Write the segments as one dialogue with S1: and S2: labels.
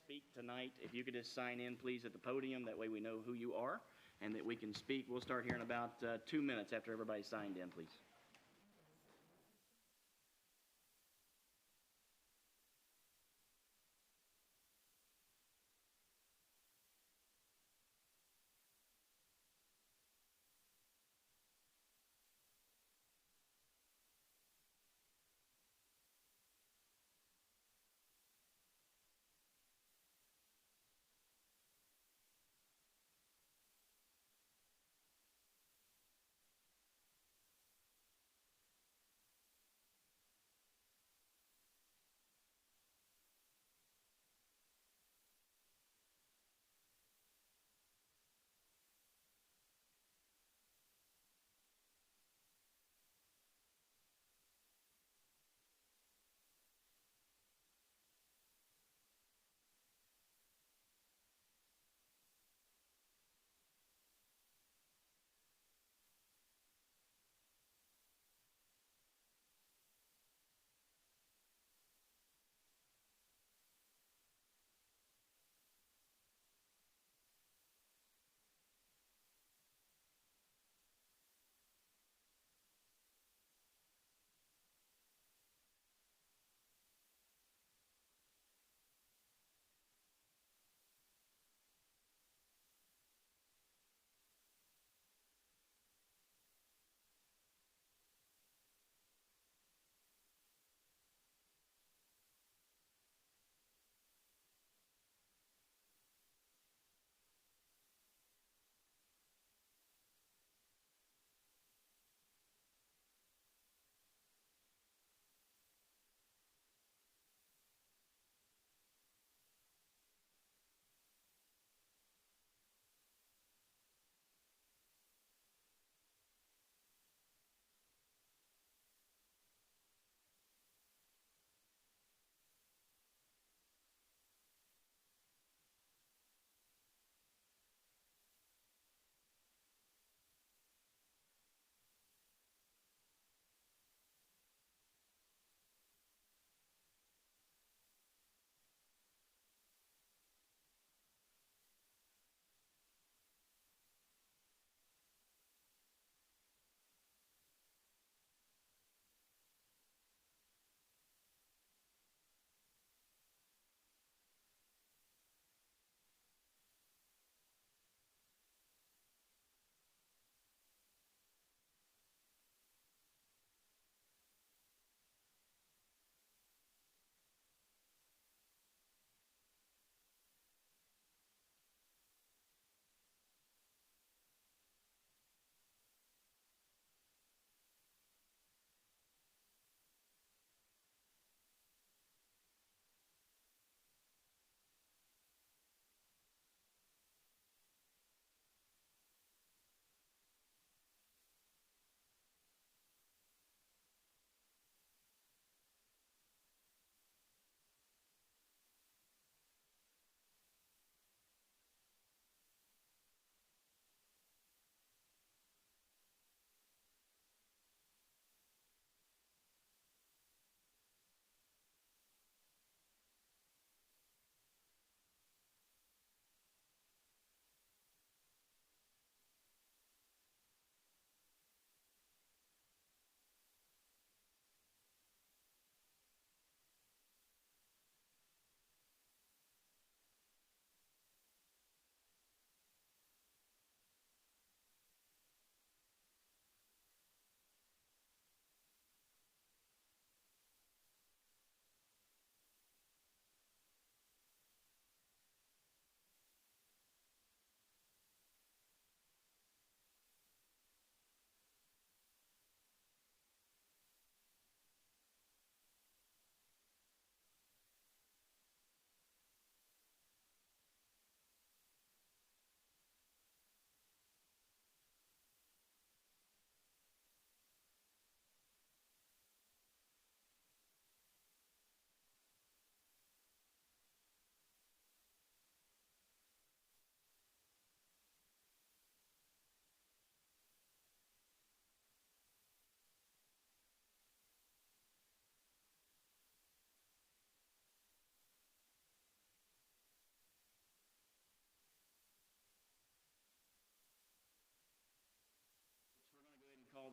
S1: speak tonight, if you could just sign in, please, at the podium. That way we know who you are and that we can speak. We'll start here in about 2 minutes after everybody's signed in, please.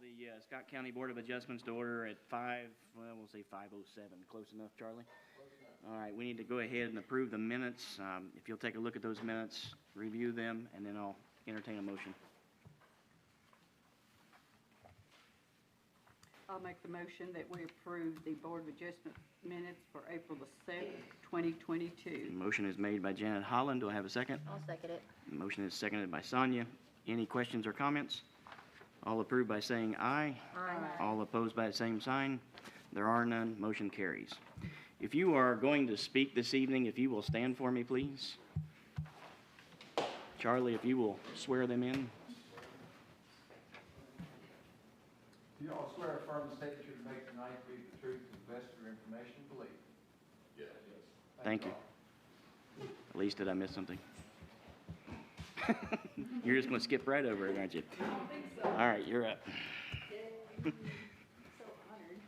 S1: the Scott County Board of Adjustments to order at we'll say 5:07. Close enough, Charlie? Close enough. All right, we need to go ahead and approve the minutes. If you'll take a look at those minutes, review them, and then I'll entertain a motion.
S2: I'll make the motion that we approve the Board of Adjustment minutes for April the 7th, 2022.
S1: Motion is made by Janet Holland. Do I have a second?
S3: I'll second it.
S1: Motion is seconded by Sonia. Any questions or comments? All approved by saying aye.
S3: Aye.
S1: All opposed by the same sign. There are none. Motion carries. If you are going to speak this evening, if you will stand for me, please. Charlie, if you will swear them in.
S4: Do you all swear affirm the statement you make tonight to be the truth to the best of your information and belief? Yes.
S1: Thank you. At least did I miss something? You're just going to skip right over it, aren't you?
S2: I don't think so.
S1: All right, you're up.
S2: So honored.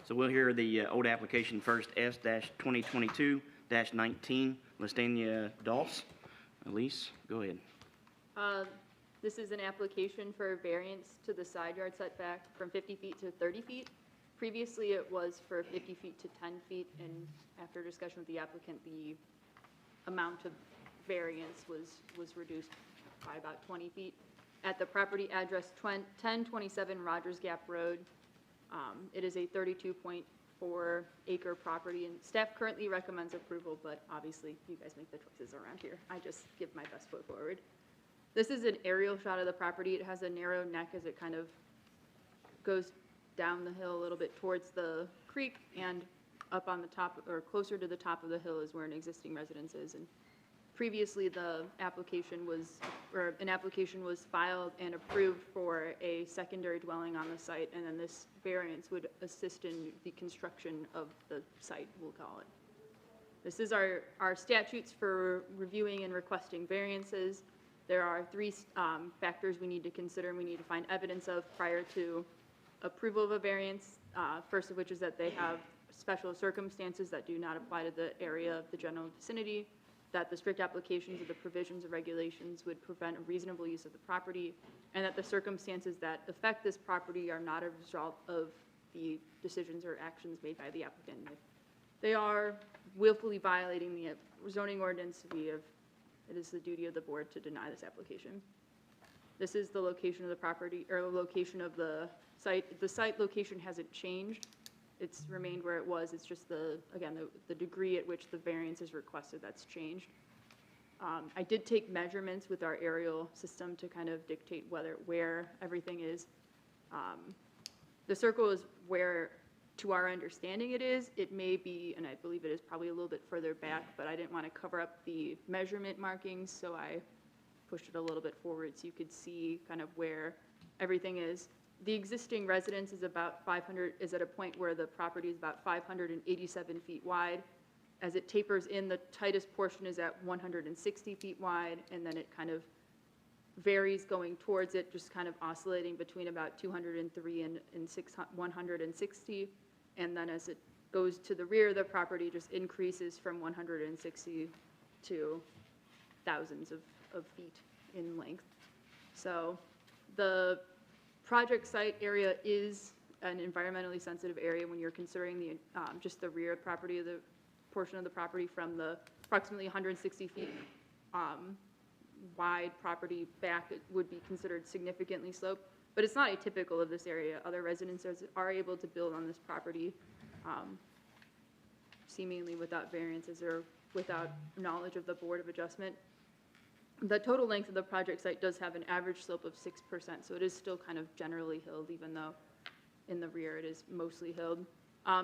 S1: So we'll hear the old application first, S-2022-19, Lestania Dulce. Elise, go ahead.
S3: This is an application for variance to the side yard setback from 50 feet to 30 feet. Previously, it was for 50 feet to 10 feet, and after discussion with the applicant, the amount of variance was reduced by about 20 feet. At the property address 1027 Rogers Gap Road, it is a 32.4 acre property, and staff currently recommends approval, but obviously you guys make the choices around here. I just give my best foot forward. This is an aerial shot of the property. It has a narrow neck as it kind of goes down the hill a little bit towards the creek, and up on the top, or closer to the top of the hill, is where an existing residence is. And previously, the application was, or an application was filed and approved for a secondary dwelling on the site, and then this variance would assist in the construction of the site, we'll call it. This is our statutes for reviewing and requesting variances. There are three factors we need to consider and we need to find evidence of prior to approval of a variance. First of which is that they have special circumstances that do not apply to the area of the general vicinity, that the strict applications of the provisions or regulations would prevent a reasonable use of the property, and that the circumstances that affect this property are not a result of the decisions or actions made by the applicant. If they are willfully violating the zoning ordinance, it is the duty of the board to deny this application. This is the location of the property, or the location of the site. The site location hasn't changed. It's remained where it was. It's just the degree at which the variance is requested that's changed. I did take measurements with our aerial system to kind of dictate where everything is. The circle is where, to our understanding, it is. It may be, and I believe it is probably a little bit further back, but I didn't want to cover up the measurement markings, so I pushed it a little bit forward so you could see kind of where everything is. The existing residence is is at a point where the property is about 587 feet wide. As it tapers in, the tightest portion is at 160 feet wide, and then it kind of varies going towards it, just kind of oscillating between about 203 and 160. And then as it goes to the rear of the property, just increases from 160 to thousands of feet in length. So the project site area is an environmentally sensitive area when you're considering the just the rear property of the portion of the property from the approximately 160 feet wide property back. It would be considered significantly sloped, but it's not atypical of this area. Other residences are able to build on this property seemingly without variances or without knowledge of the Board of Adjustment. The total length of the project site does have an average slope of 6%, so it is still kind of generally hilled, even though in the rear it is mostly hilled.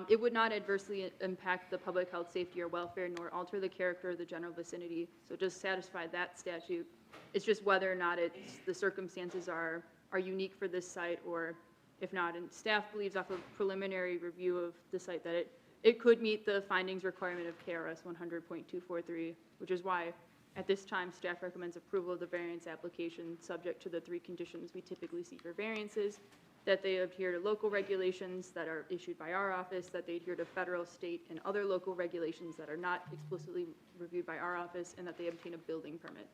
S3: It would not adversely impact the public health, safety, or welfare, nor alter the character of the general vicinity, so just satisfy that statute. It's just whether or not the circumstances are unique for this site, or if not, and staff believes off of preliminary review of the site that it could meet the findings requirement of KRS 100.243, which is why at this time, staff recommends approval of the variance application subject to the three conditions we typically see for variances: that they adhere to local regulations that are issued by our office, that they adhere to federal, state, and other local regulations that are not explicitly reviewed by our office, and that they obtain a building permit.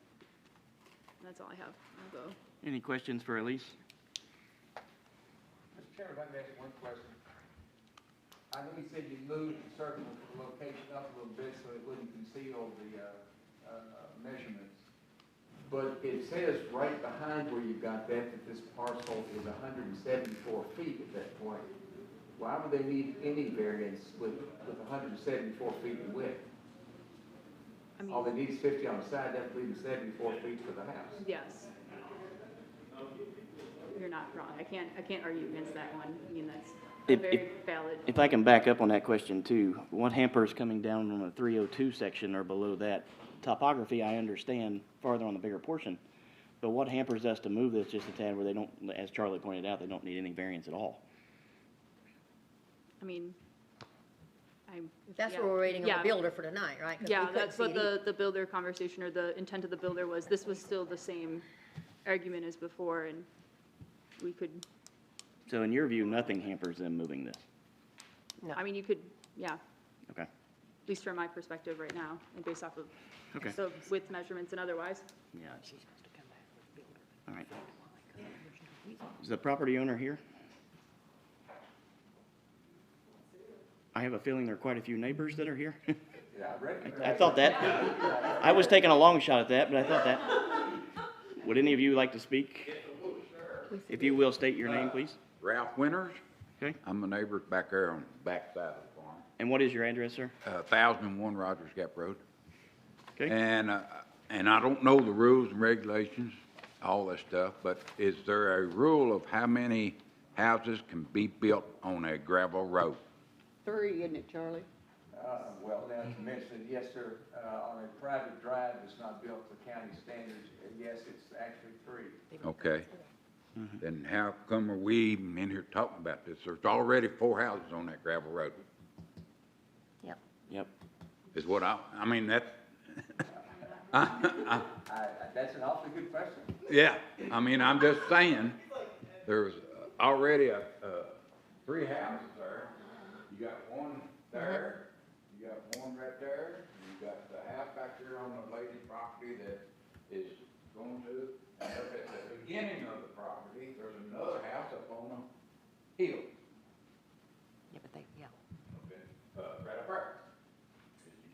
S3: That's all I have. I'll go.
S1: Any questions for Elise?
S4: Mr. Chairman, if I may ask one question. I know you said you moved the circle location up a little bit so it wouldn't conceal the measurements. But it says right behind where you got that this parcel is 174 feet at that point. Why would they need any variance with 174 feet in width?
S3: I mean,
S4: All they need is 50 on the side, that leaves 74 feet for the house.
S3: yes. You're not wrong. I can't argue against that one. I mean, that's a
S1: If-
S3: very valid.
S1: If I can back up on that question too, what hampers coming down on the 302 section or below that? Topography, I understand farther on the bigger portion, but what hampers us to move this just a tad where they don't, as Charlie pointed out, they don't need any variance at all?
S3: I mean,
S5: That's
S3: yeah.
S5: what we're waiting on
S3: Yeah.
S5: the builder for tonight, right? 'Cause we
S3: Yeah,
S5: couldn't
S3: that's
S5: see
S3: what
S5: it either.
S3: the builder conversation or the intent of the builder was. This was still the same argument as before, and we could,
S1: So in your view, nothing hampers them moving this?
S5: No.
S3: I mean, you could, yeah,
S1: Okay,
S3: at least from my perspective right now, and based off of
S1: okay,
S3: the width measurements and otherwise.
S1: yeah. All right. Is the property owner here? I have a feeling there are quite a few neighbors that are here.
S4: Yeah, I recognize.
S1: I thought that. I was taking a long shot at that, but I thought that. Would any of you like to speak? If you will, state your name, please.
S6: Ralph Winters.
S1: Okay.
S6: I'm a neighbor back there on the back side of the farm.
S1: And what is your address, sir?
S6: 1001 Rogers Gap Road.
S1: Okay.
S6: And I don't know the rules and regulations, all that stuff, but is there a rule of how many houses can be built on a gravel road?
S2: 3, isn't it, Charlie?
S4: Well, now to mention, yes, sir, on a private drive that's not built to county standards, yes, it's actually 3.
S6: Okay. Then how come are we even in here talking about this? There's already 4 houses on that gravel road,
S5: Yep.
S1: Yep.
S6: is what I mean, that's,
S4: That's an awfully good question.
S6: yeah, I mean, I'm just saying, there's already 3 houses there. You got one there, you got one right there, you got the house back there on the lady's property that is going to, and up at the beginning of the property, there's another house up on the hill,
S5: Yeah, but yeah.
S6: okay, right up there.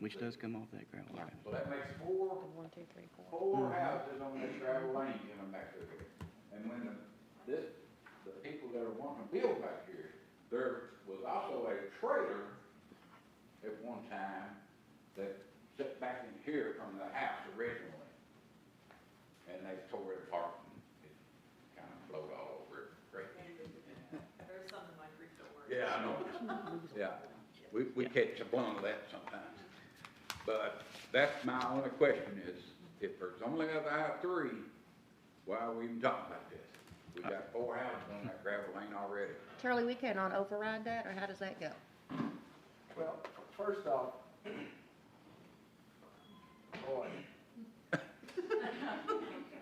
S1: Which does come off that gravel.
S5: Yeah.
S1: right?
S6: So that makes 4
S5: 1, 2, 3, 4.
S6: houses on this gravel lane coming back through here. And when the people that are wanting to build back here, there was also a trailer at one time that set back in here from the house originally. And they tore it apart and it kind of blowed all over it. Great.
S7: There's something like over.
S6: Yeah, I know. Yeah, we catch a blunt of that sometimes. But that's my only question is, if there's only about 3, why are we even talking about this? We got 4 houses on that gravel lane already.
S5: Charlie, we cannot override that, or how does that go?
S4: Well, first off, boy.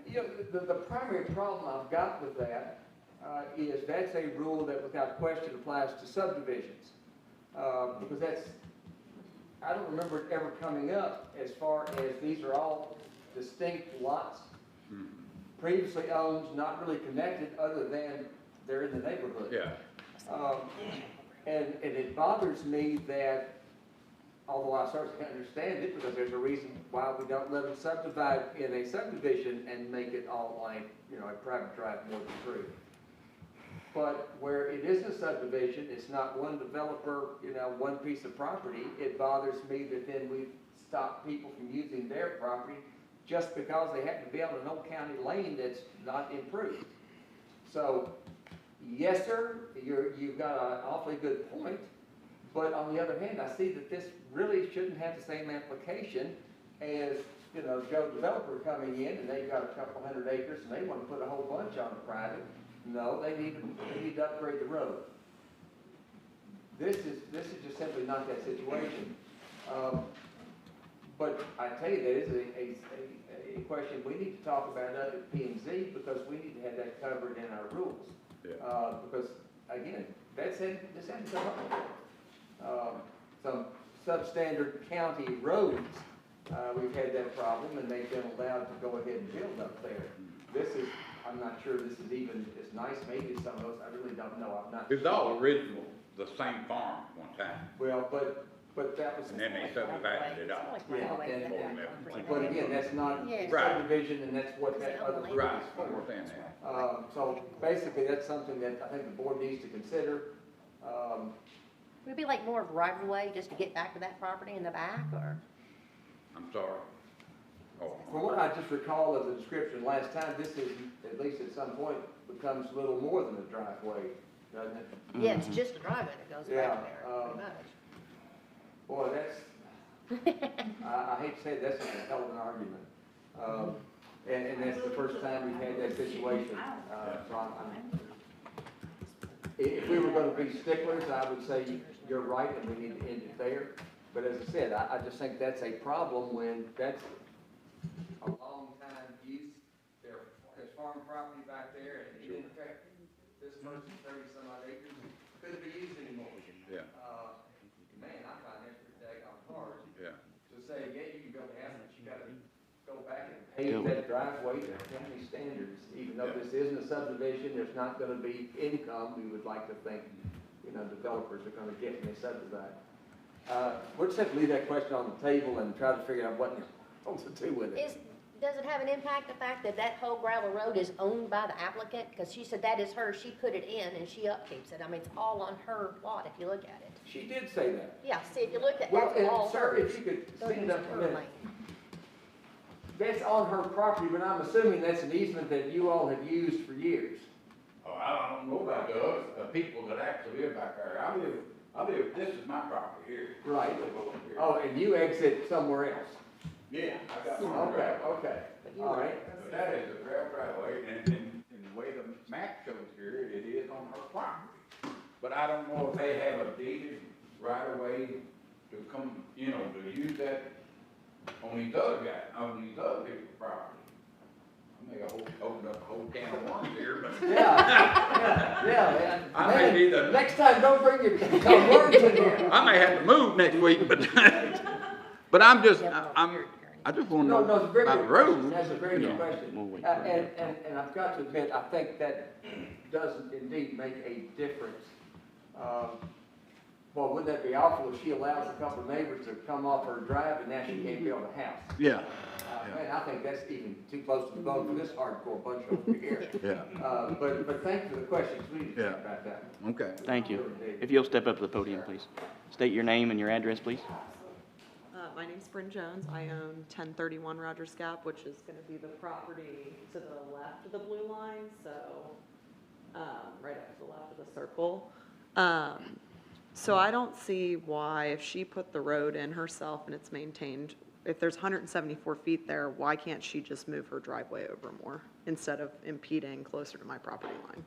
S4: You know, the primary problem I've got with that is that's a rule that without question applies to subdivisions. Because that's, I don't remember it ever coming up as far as these are all distinct lots, previously owned, not really connected other than they're in the neighborhood.
S6: Yeah.
S4: And it bothers me that, although I certainly understand it, because there's a reason why we don't let them subdivide in a subdivision and make it all like, you know, a private drive more than 3. But where it is a subdivision, it's not one developer, you know, one piece of property, it bothers me that then we stop people from using their property just because they happen to be on an old county lane that's not improved. So, yes, sir, you've got an awfully good point, but on the other hand, I see that this really shouldn't have the same application as, you know, Joe developer coming in and they've got a couple hundred acres and they want to put a whole bunch on the private. No, they need to upgrade the road. This is just simply not that situation. But I tell you, that is a question we need to talk about up at P&Z because we need to have that covered in our rules.
S6: Yeah.
S4: Because again, this hasn't come up before. Some substandard county roads we've had that problem, and they've been allowed to go ahead and build up there. This is, I'm not sure this is even as nice maybe as some of those, I really don't know, I'm not.
S6: It was all original, the same farm one time,
S4: Well, but that was.
S6: and then they subdivided it up.
S4: Yeah, and, but again, that's not
S5: Yes.
S4: subdivision, and that's what that other.
S6: Right, I understand that.
S4: So basically, that's something that I think the board needs to consider.
S5: Would it be like more of right of way just to get back to that property in the back, or?
S6: I'm sorry. Oh,
S4: From what I just recall of the description last time, this is, at least at some point, becomes a little more than a driveway, doesn't it?
S5: Yeah, it's just a driveway that goes
S4: Yeah,
S5: back there, pretty much.
S4: Boy, that's, I hate to say it, that's a hell of an argument. And that's the first time we've had that situation. So if we were gonna be sticklers, I would say you're right and we need to end it there. But as I said, I just think that's a problem when that's a long time use. There's farm property back there and in fact, this person's 30-some odd acres, couldn't be used anymore.
S6: yeah,
S4: Man, I find that pretty daggone hard
S6: yeah.
S4: to say, yeah, you can build a house, but you gotta go back and pave that driveway to county standards. Even though this isn't a subdivision, there's not gonna be income, we would like to think, developers are gonna get when they subdivide. We'll just have to leave that question on the table and try to figure out what to do with it.
S5: Does it have an impact, the fact that that whole gravel road is owned by the applicant? Because she said that is hers, she put it in and she upkeeps it. I mean, it's all on her lot if you look at it.
S4: She did say that.
S5: Yeah, see, if you look at,
S4: Well,
S5: that's
S4: and
S5: all
S4: sir,
S5: hers.
S4: if you could
S5: Those
S4: stand
S5: are
S4: up for a
S5: her
S4: minute.
S5: lane.
S4: That's on her property, but I'm assuming that's an easement that you all have used for years.
S6: Oh, I don't know about the people that actually live back there. This is my property here.
S4: Right.
S6: I live over here.
S4: Oh, and you exit somewhere else.
S6: Yeah, I got my
S4: Okay,
S6: driveway.
S4: okay,
S5: But you
S4: all
S5: were-
S4: right.
S6: But that is a gravel driveway, and the way the map shows here, it is on her property. But I don't know if they have a deeded right of way to come, to use that on these other people's property. I may have opened up a whole can of worms here, but.
S4: Yeah.
S6: I may be the-
S4: Next time, don't bring your words in here.
S6: I may have to move next week, but, but I just want to
S4: No,
S6: know
S4: it's a very
S6: about the
S4: good question.
S6: road.
S4: That's a very
S6: you
S4: good
S6: know.
S4: question.
S1: We'll wait for it.
S4: And I've got to admit, I think that does indeed make a difference. Well, wouldn't that be awful if she allows a couple of neighbors to come off her drive and now she can't build a house?
S6: Yeah,
S4: Man, I think that's even too close to the bone for this hardcore bunch over here.
S6: yeah,
S4: But thank you for the question, please,
S6: Yeah.
S4: about that.
S6: okay.
S1: Thank you. If you'll step up to the podium, please. State your name and your address, please.
S7: My name's Bryn Jones. I own 1031 Rogers Gap, which is going to be the property to the left of the blue line, so right up to the left of the circle. So I don't see why, if she put the road in herself and it's maintained, if there's 174 feet there, why can't she just move her driveway over more instead of impeding closer to my property line?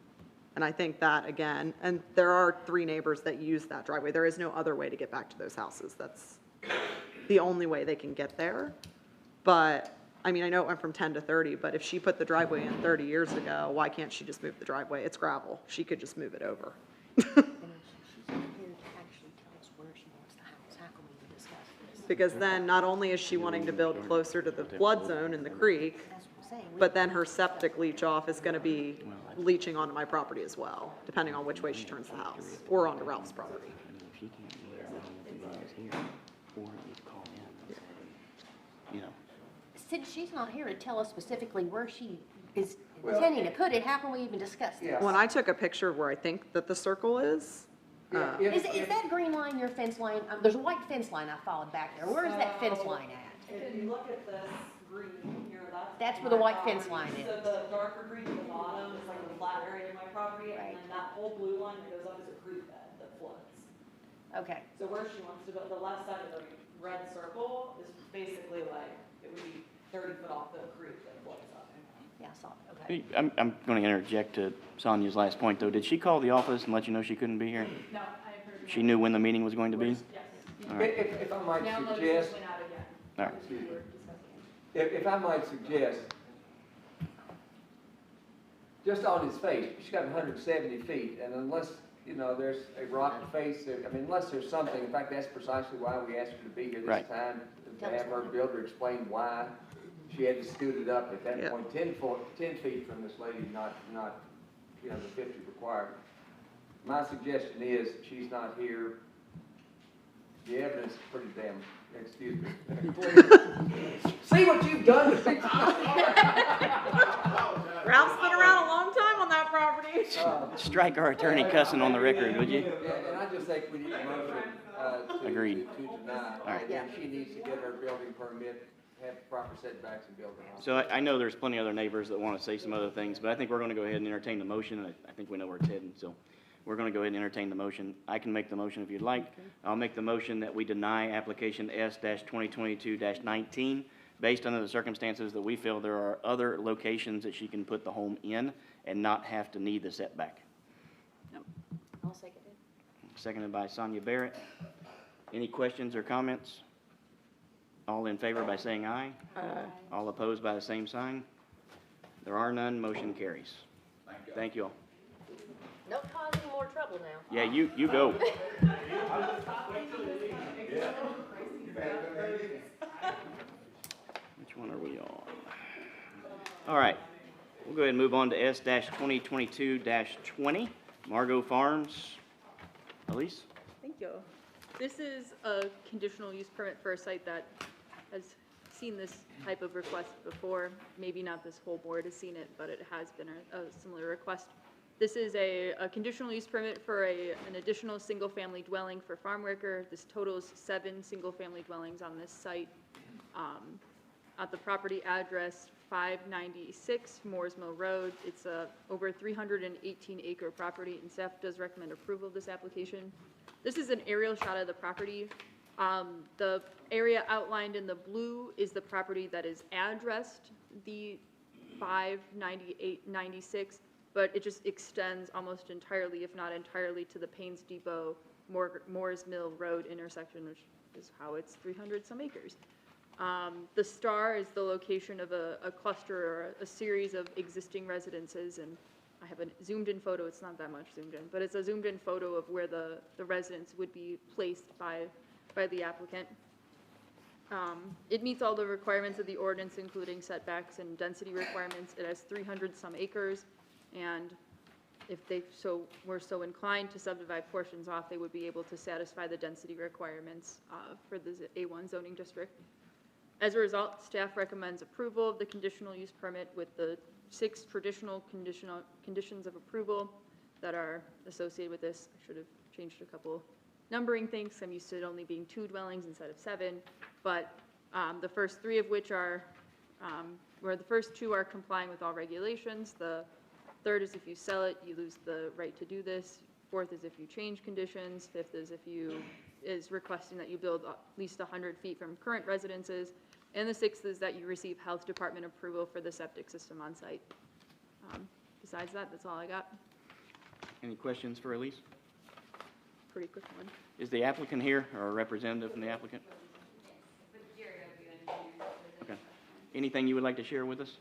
S7: And I think that, again, and there are 3 neighbors that use that driveway. There is no other way to get back to those houses. That's the only way they can get there. But, I mean, I know it went from 10 to 30, but if she put the driveway in 30 years ago, why can't she just move the driveway? It's gravel. She could just move it over.
S5: And she's not here to actually tell us where she wants the house. How can we even discuss this?
S7: Because then not only is she wanting to build closer to the flood zone in the creek,
S5: That's what I'm saying.
S7: but then her septic leach off is gonna be leaching onto my property as well, depending on which way she turns the house, or onto Ralph's property.
S1: If she can't do it, then it's here, or you call in, you know.
S5: Since she's not here to tell us specifically where she is
S4: Well,
S5: intending to put it, how can we even discuss this?
S4: Yeah.
S7: When I took a picture of where I think that the circle is,
S4: Yeah,
S5: Is that green line your fence line? There's a white fence line I followed back there. Where is that fence line at?
S7: if you look at this green here,
S5: That's where the white fence line is.
S7: So the darker green at the bottom is like the flat area of my property,
S5: Right.
S7: and then that whole blue line that goes up is a creek bed that floods.
S5: Okay,
S7: So where she wants to build, the left side of the red circle is basically like, it would be 30 foot off the creek that floods up.
S5: yeah, I saw it, okay.
S1: I'm going to interject to Sonia's last point, though. Did she call the office and let you know she couldn't be here?
S3: No, I have heard.
S1: She knew when the meeting was going to be?
S3: Yes.
S1: All right.
S4: If I might
S3: Now
S4: suggest,
S3: notices went out again.
S1: All right.
S3: Which we were discussing.
S4: if I might suggest, just on his face, she's got 170 feet, and unless, there's a rocky face, unless there's something, in fact, that's precisely why we asked her to be here this
S1: Right.
S4: time, to have her builder explain why she had to scoot it up at that
S7: Yep.
S4: point, 10 feet from this lady, not, you know, the 50 required. My suggestion is, she's not here, the evidence is pretty damn, excuse me. See what you've done to fix
S7: Ralph's been around a long time on that property.
S1: Strike our attorney cussing on the record, would you?
S4: Yeah, and I just think we need a motion,
S1: Agreed.
S4: to deny.
S1: All right.
S4: And then she needs to get her building permit, have the proper setbacks and build her house.
S1: So I know there's plenty of other neighbors that want to say some other things, but I think we're going to go ahead and entertain the motion, and I think we know where it's heading, so we're going to go ahead and entertain the motion. I can make the motion if you'd like. I'll make the motion that we deny application S-2022-19 based on the circumstances that we feel there are other locations that she can put the home in and not have to need the setback.
S5: I'll second it.
S1: Seconded by Sonia Barrett. Any questions or comments? All in favor by saying aye. All opposed by the same sign. There are none, motion carries. Thank you all.
S5: Don't cause any more trouble now.
S1: Yeah, you go. Which one are we on? All right, we'll go ahead and move on to S-2022-20, Margot Farms. Elise?
S3: Thank you. This is a conditional use permit for a site that has seen this type of request before. Maybe not this whole board has seen it, but it has been a similar request. This is a conditional use permit for an additional single-family dwelling for farm worker. This totals 7 single-family dwellings on this site. At the property address 596 Moores Mill Road. It's a over 318-acre property, and staff does recommend approval of this application. This is an aerial shot of the property. The area outlined in the blue is the property that is addressed, the 596, but it just extends almost entirely, if not entirely, to the Paynes Depot Moores Mill Road intersection, which is how it's 300-some acres. The star is the location of a cluster or a series of existing residences, and I have a zoomed-in photo. It's not that much zoomed in, but it's a zoomed-in photo of where the residence would be placed by the applicant. It meets all the requirements of the ordinance, including setbacks and density requirements. It has 300-some acres, and if they were so inclined to subdivide portions off, they would be able to satisfy the density requirements for the A1 zoning district. As a result, staff recommends approval of the conditional use permit with the 6 traditional conditions of approval that are associated with this. I should have changed a couple numbering things. I'm used to it only being 2 dwellings instead of 7, but the first 3 of which are, where the first 2 are complying with all regulations. The third is if you sell it, you lose the right to do this. 4th is if you change conditions. 5th is if you is requesting that you build at least 100 feet from current residences. And the 6th is that you receive health department approval for the septic system on site. Besides that, that's all I got.
S1: Any questions for Elise?
S3: Pretty quick one.
S1: Is the applicant here, or a representative from the applicant? Okay. Anything you would like to share with us?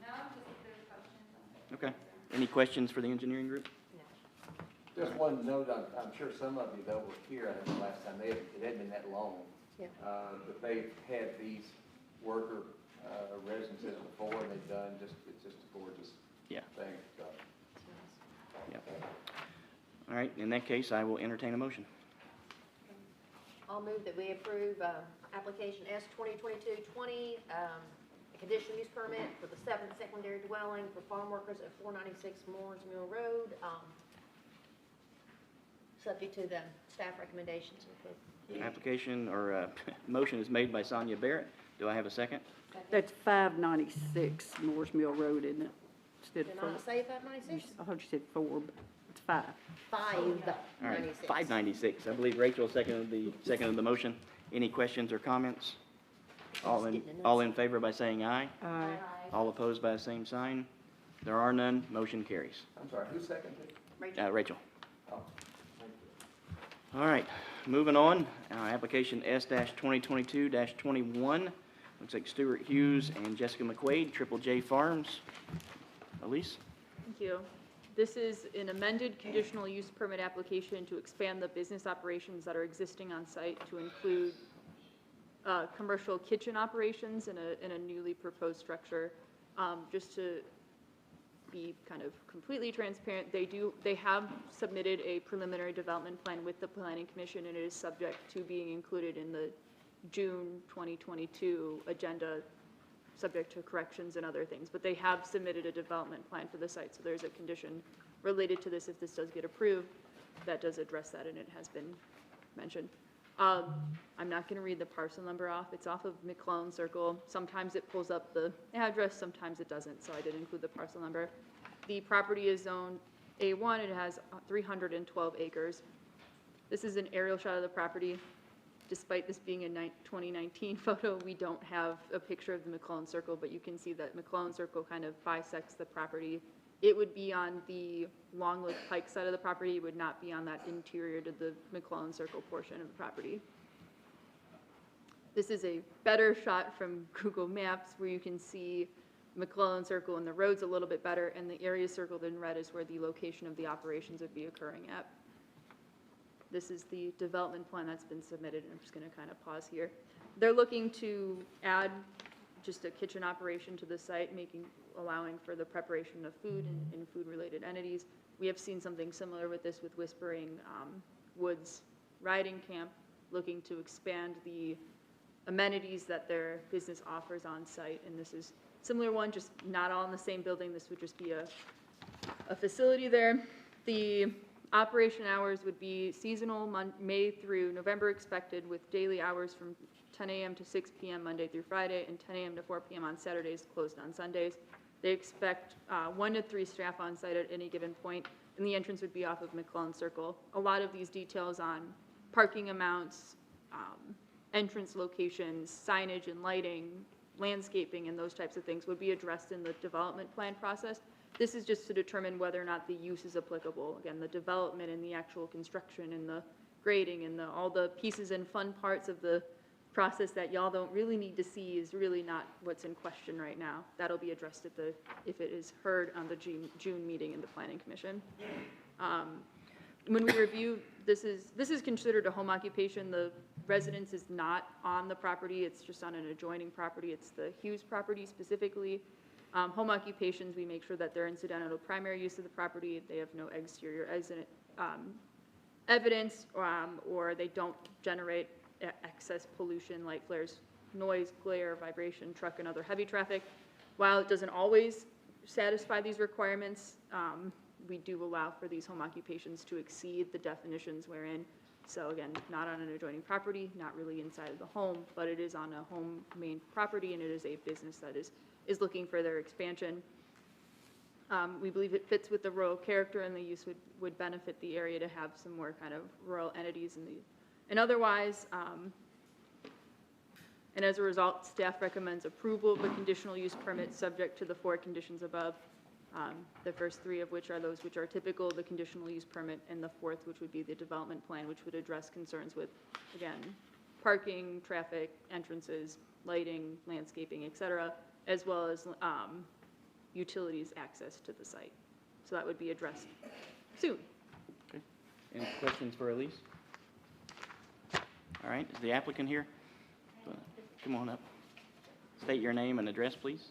S3: No, just if there's questions.
S1: Okay. Any questions for the engineering group?
S4: Just one note, I'm sure some of you though were here, I think last time, it hadn't been that long.
S5: Yeah.
S4: But they've had these worker residences before, and they've done it's just a gorgeous
S1: Yeah.
S4: thing, so.
S1: Yeah. All right, in that case, I will entertain a motion.
S5: I'll move that we approve application S 2022-20, a conditional use permit for the 7th secondary dwelling for farm workers at 496 Moores Mill Road, subject to the staff recommendations.
S1: Application or motion is made by Sonia Barrett. Do I have a second?
S2: That's 596 Moores Mill Road, isn't it? Instead
S5: Did
S2: of
S5: I
S2: 4.
S5: not say 596?
S2: I thought you said 4, but it's 5.
S5: 596.
S1: All right, 596. I believe Rachel seconded the motion. Any questions or comments? All in favor by saying aye.
S2: Aye.
S1: All opposed by the same sign. There are none. Motion carries.
S4: I'm sorry, who seconded it?
S1: Rachel.
S4: Oh, thank you.
S1: All right, moving on. Application S-2022-21. Looks like Stuart Hughes and Jessica McQuaid, Triple J Farms. Elise?
S3: Thank you. This is an amended conditional use permit application to expand the business operations that are existing on site to include commercial kitchen operations in a newly proposed structure. Just to be kind of completely transparent, they have submitted a preliminary development plan with the Planning Commission, and it is subject to being included in the June 2022 agenda, subject to corrections and other things. But they have submitted a development plan for the site, so there's a condition related to this if this does get approved that does address that, and it has been mentioned. I'm not going to read the parcel number off. It's off of McClellan Circle. Sometimes it pulls up the address, sometimes it doesn't, so I did include the parcel number. The property is zoned A1. It has 312 acres. This is an aerial shot of the property. Despite this being a 2019 photo, we don't have a picture of the McClellan Circle, but you can see that McClellan Circle kind of bisects the property. It would be on the Long Lake Pike side of the property. It would not be on that interior to the McClellan Circle portion of the property. This is a better shot from Google Maps where you can see McClellan Circle and the road's a little bit better, and the area circled in red is where the location of the operations would be occurring at. This is the development plan that's been submitted, and I'm just going to kind of pause here. They're looking to add just a kitchen operation to the site, allowing for the preparation of food and food-related entities. We have seen something similar with this with Whispering Woods Riding Camp, looking to expand the amenities that their business offers on site. And this is a similar one, just not all in the same building. This would just be a facility there. The operation hours would be seasonal, May through November expected, with daily hours from 10 a.m. to 6 p.m. Monday through Friday, and 10 a.m. to 4 p.m. on Saturdays, closed on Sundays. They expect 1 to 3 staff on site at any given point, and the entrance would be off of McClellan Circle. A lot of these details on parking amounts, entrance locations, signage and lighting, landscaping, and those types of things would be addressed in the development plan process. This is just to determine whether or not the use is applicable. Again, the development and the actual construction and the grading and all the pieces and fun parts of the process that y'all don't really need to see is really not what's in question right now. That'll be addressed if it is heard on the June meeting in the Planning Commission. When we review, this is considered a home occupation. The residence is not on the property. It's just on an adjoining property. It's the Hughes property specifically. Home occupations, we make sure that they're incidental to primary use of the property. They have no exterior evidence, or they don't generate excess pollution, light flares, noise, glare, vibration, truck, and other heavy traffic. While it doesn't always satisfy these requirements, we do allow for these home occupations to exceed the definitions wherein. So again, not on an adjoining property, not really inside of the home, but it is on a home main property, and it is a business that is looking for their expansion. We believe it fits with the rural character, and the use would benefit the area to have some more kind of rural entities and otherwise. And as a result, staff recommends approval of a conditional use permit subject to the 4 conditions above. The first 3 of which are those which are typical of the conditional use permit, and the 4th, which would be the development plan, which would address concerns with, again, parking, traffic, entrances, lighting, landscaping, et cetera, as well as utilities access to the site. So that would be addressed soon.
S1: Okay. Any questions for Elise? All right, is the applicant here? Come on up. State your name and address, please.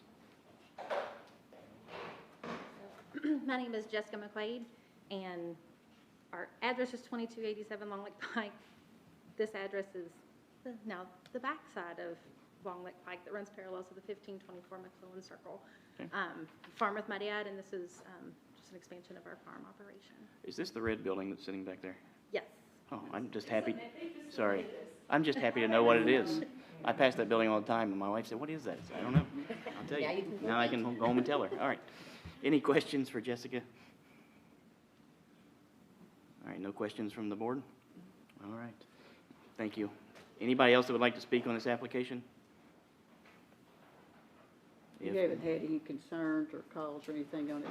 S8: My name is Jessica McQuaid, and our address is 2287 Long Lake Pike. This address is now the back side of Long Lake Pike that runs parallel to the 1524 McClellan Circle.
S1: Okay.
S8: Farm with my dad, and this is just an expansion of our farm operation.
S1: Is this the red building that's sitting back there?
S8: Yes.
S1: Oh, I'm just happy. Sorry. I'm just happy to know what it is. I pass that building all the time, and my wife said, "What is that?" I said, "I don't know." I'll tell you. Now I can go home and tell her. All right. Any questions for Jessica? All right, no questions from the board? All right. Thank you. Anybody else that would like to speak on this application?
S2: You haven't had any concerns or calls or anything on it?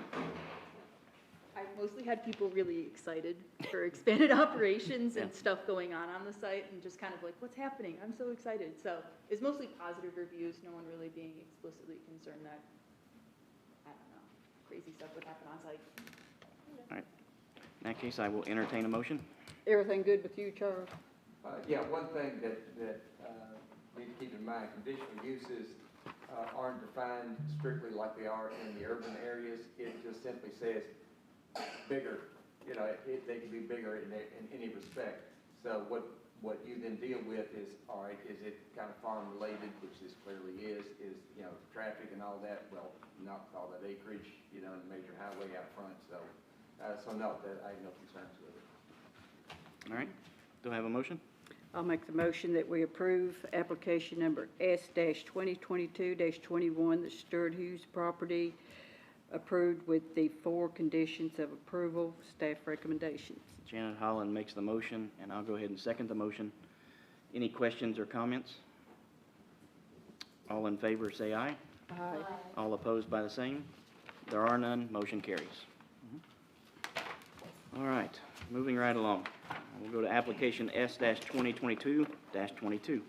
S3: I've mostly had people really excited for expanded operations and stuff going on the site, and just kind of like, what's happening? I'm so excited. So it's mostly positive reviews, no one really being explicitly concerned that, I don't know, crazy stuff would happen on site.
S1: All right. In that case, I will entertain a motion.
S2: Everything good with you, Charles?
S4: Yeah, one thing that need to keep in mind, conditional uses aren't defined strictly like they are in the urban areas. It just simply says bigger, you know, they can be bigger in any respect. So what you then deal with is, all right, is it kind of farm related, which this clearly is, you know, traffic and all that, well, not all that acreage, you know, and a major highway out front, so, so no, that, I have no concerns with it.
S1: All right, do I have a motion?
S2: I'll make the motion that we approve application number S-2022-21, the Stuart Hughes property, approved with the 4 conditions of approval, staff recommendations.
S1: Janet Holland makes the motion, and I'll go ahead and second the motion. Any questions or comments? All in favor, say aye.
S2: Aye.
S1: All opposed by the same? There are none, motion carries. All right, moving right along. We'll go to application S-2022-22.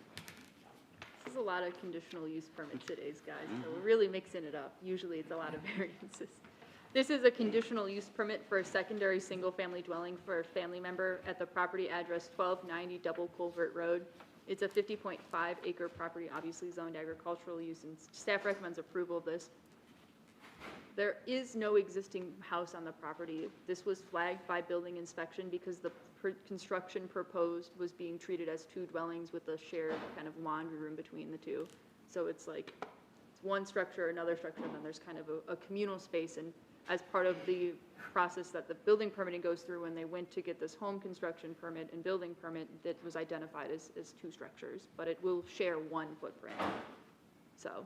S3: This is a lot of conditional use permits today's, guys, so we're really mixing it up. Usually it's a lot of variances. This is a conditional use permit for a secondary single-family dwelling for a family member at the property address 1290 Double Culvert Road. It's a 50.5 acre property, obviously zoned agricultural use, and staff recommends approval of this. There is no existing house on the property. This was flagged by building inspection because the construction proposed was being treated as 2 dwellings with a shared kind of laundry room between the two. So it's like, it's one structure, another structure, and then there's kind of a communal space. And as part of the process that the building permitting goes through, when they went to get this home construction permit and building permit, that was identified as 2 structures, but it will share 1 footprint. So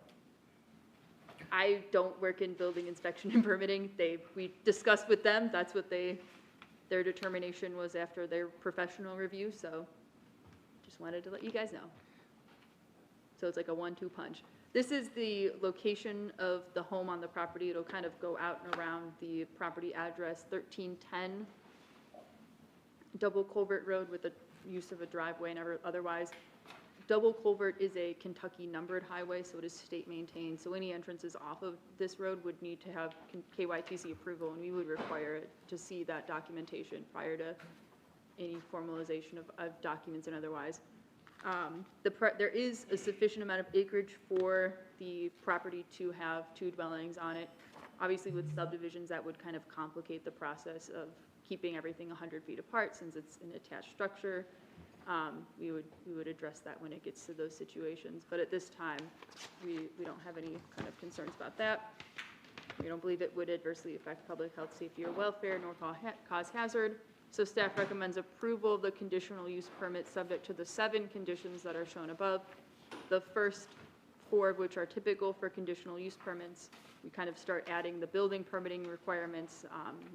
S3: I don't work in building inspection and permitting. We discussed with them, that's what their determination was after their professional review, so just wanted to let you guys know. So it's like a 1-2 punch. This is the location of the home on the property. It'll kind of go out and around the property address 1310 Double Culvert Road with the use of a driveway and otherwise. Double Culvert is a Kentucky numbered highway, so it is state maintained. So any entrances off of this road would need to have KYTC approval, and we would require it to see that documentation prior to any formalization of documents and otherwise. There is a sufficient amount of acreage for the property to have 2 dwellings on it. Obviously, with subdivisions, that would kind of complicate the process of keeping everything 100 feet apart since it's an attached structure. We would address that when it gets to those situations. But at this time, we don't have any kind of concerns about that. We don't believe it would adversely affect public health, safety, or welfare, nor cause hazard. So staff recommends approval of the conditional use permit subject to the 7 conditions that are shown above. The first 4 of which are typical for conditional use permits. We kind of start adding the building permitting requirements,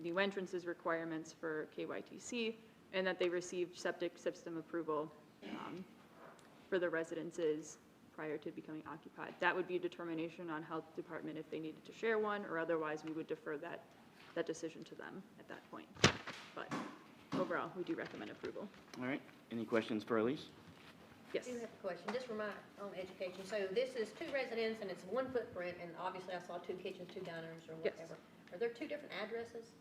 S3: new entrances requirements for KYTC, and that they received septic system approval for the residences prior to becoming occupied. That would be a determination on health department if they needed to share one, or otherwise we would defer that decision to them at that point. But overall, we do recommend approval.
S1: All right, any questions for Elise?
S3: Yes.
S5: I do have a question, just for my own education. So this is 2 residents and it's 1 footprint, and obviously I saw 2 kitchens, 2 diners, or
S3: Yes.
S5: whatever. Are there 2 different addresses?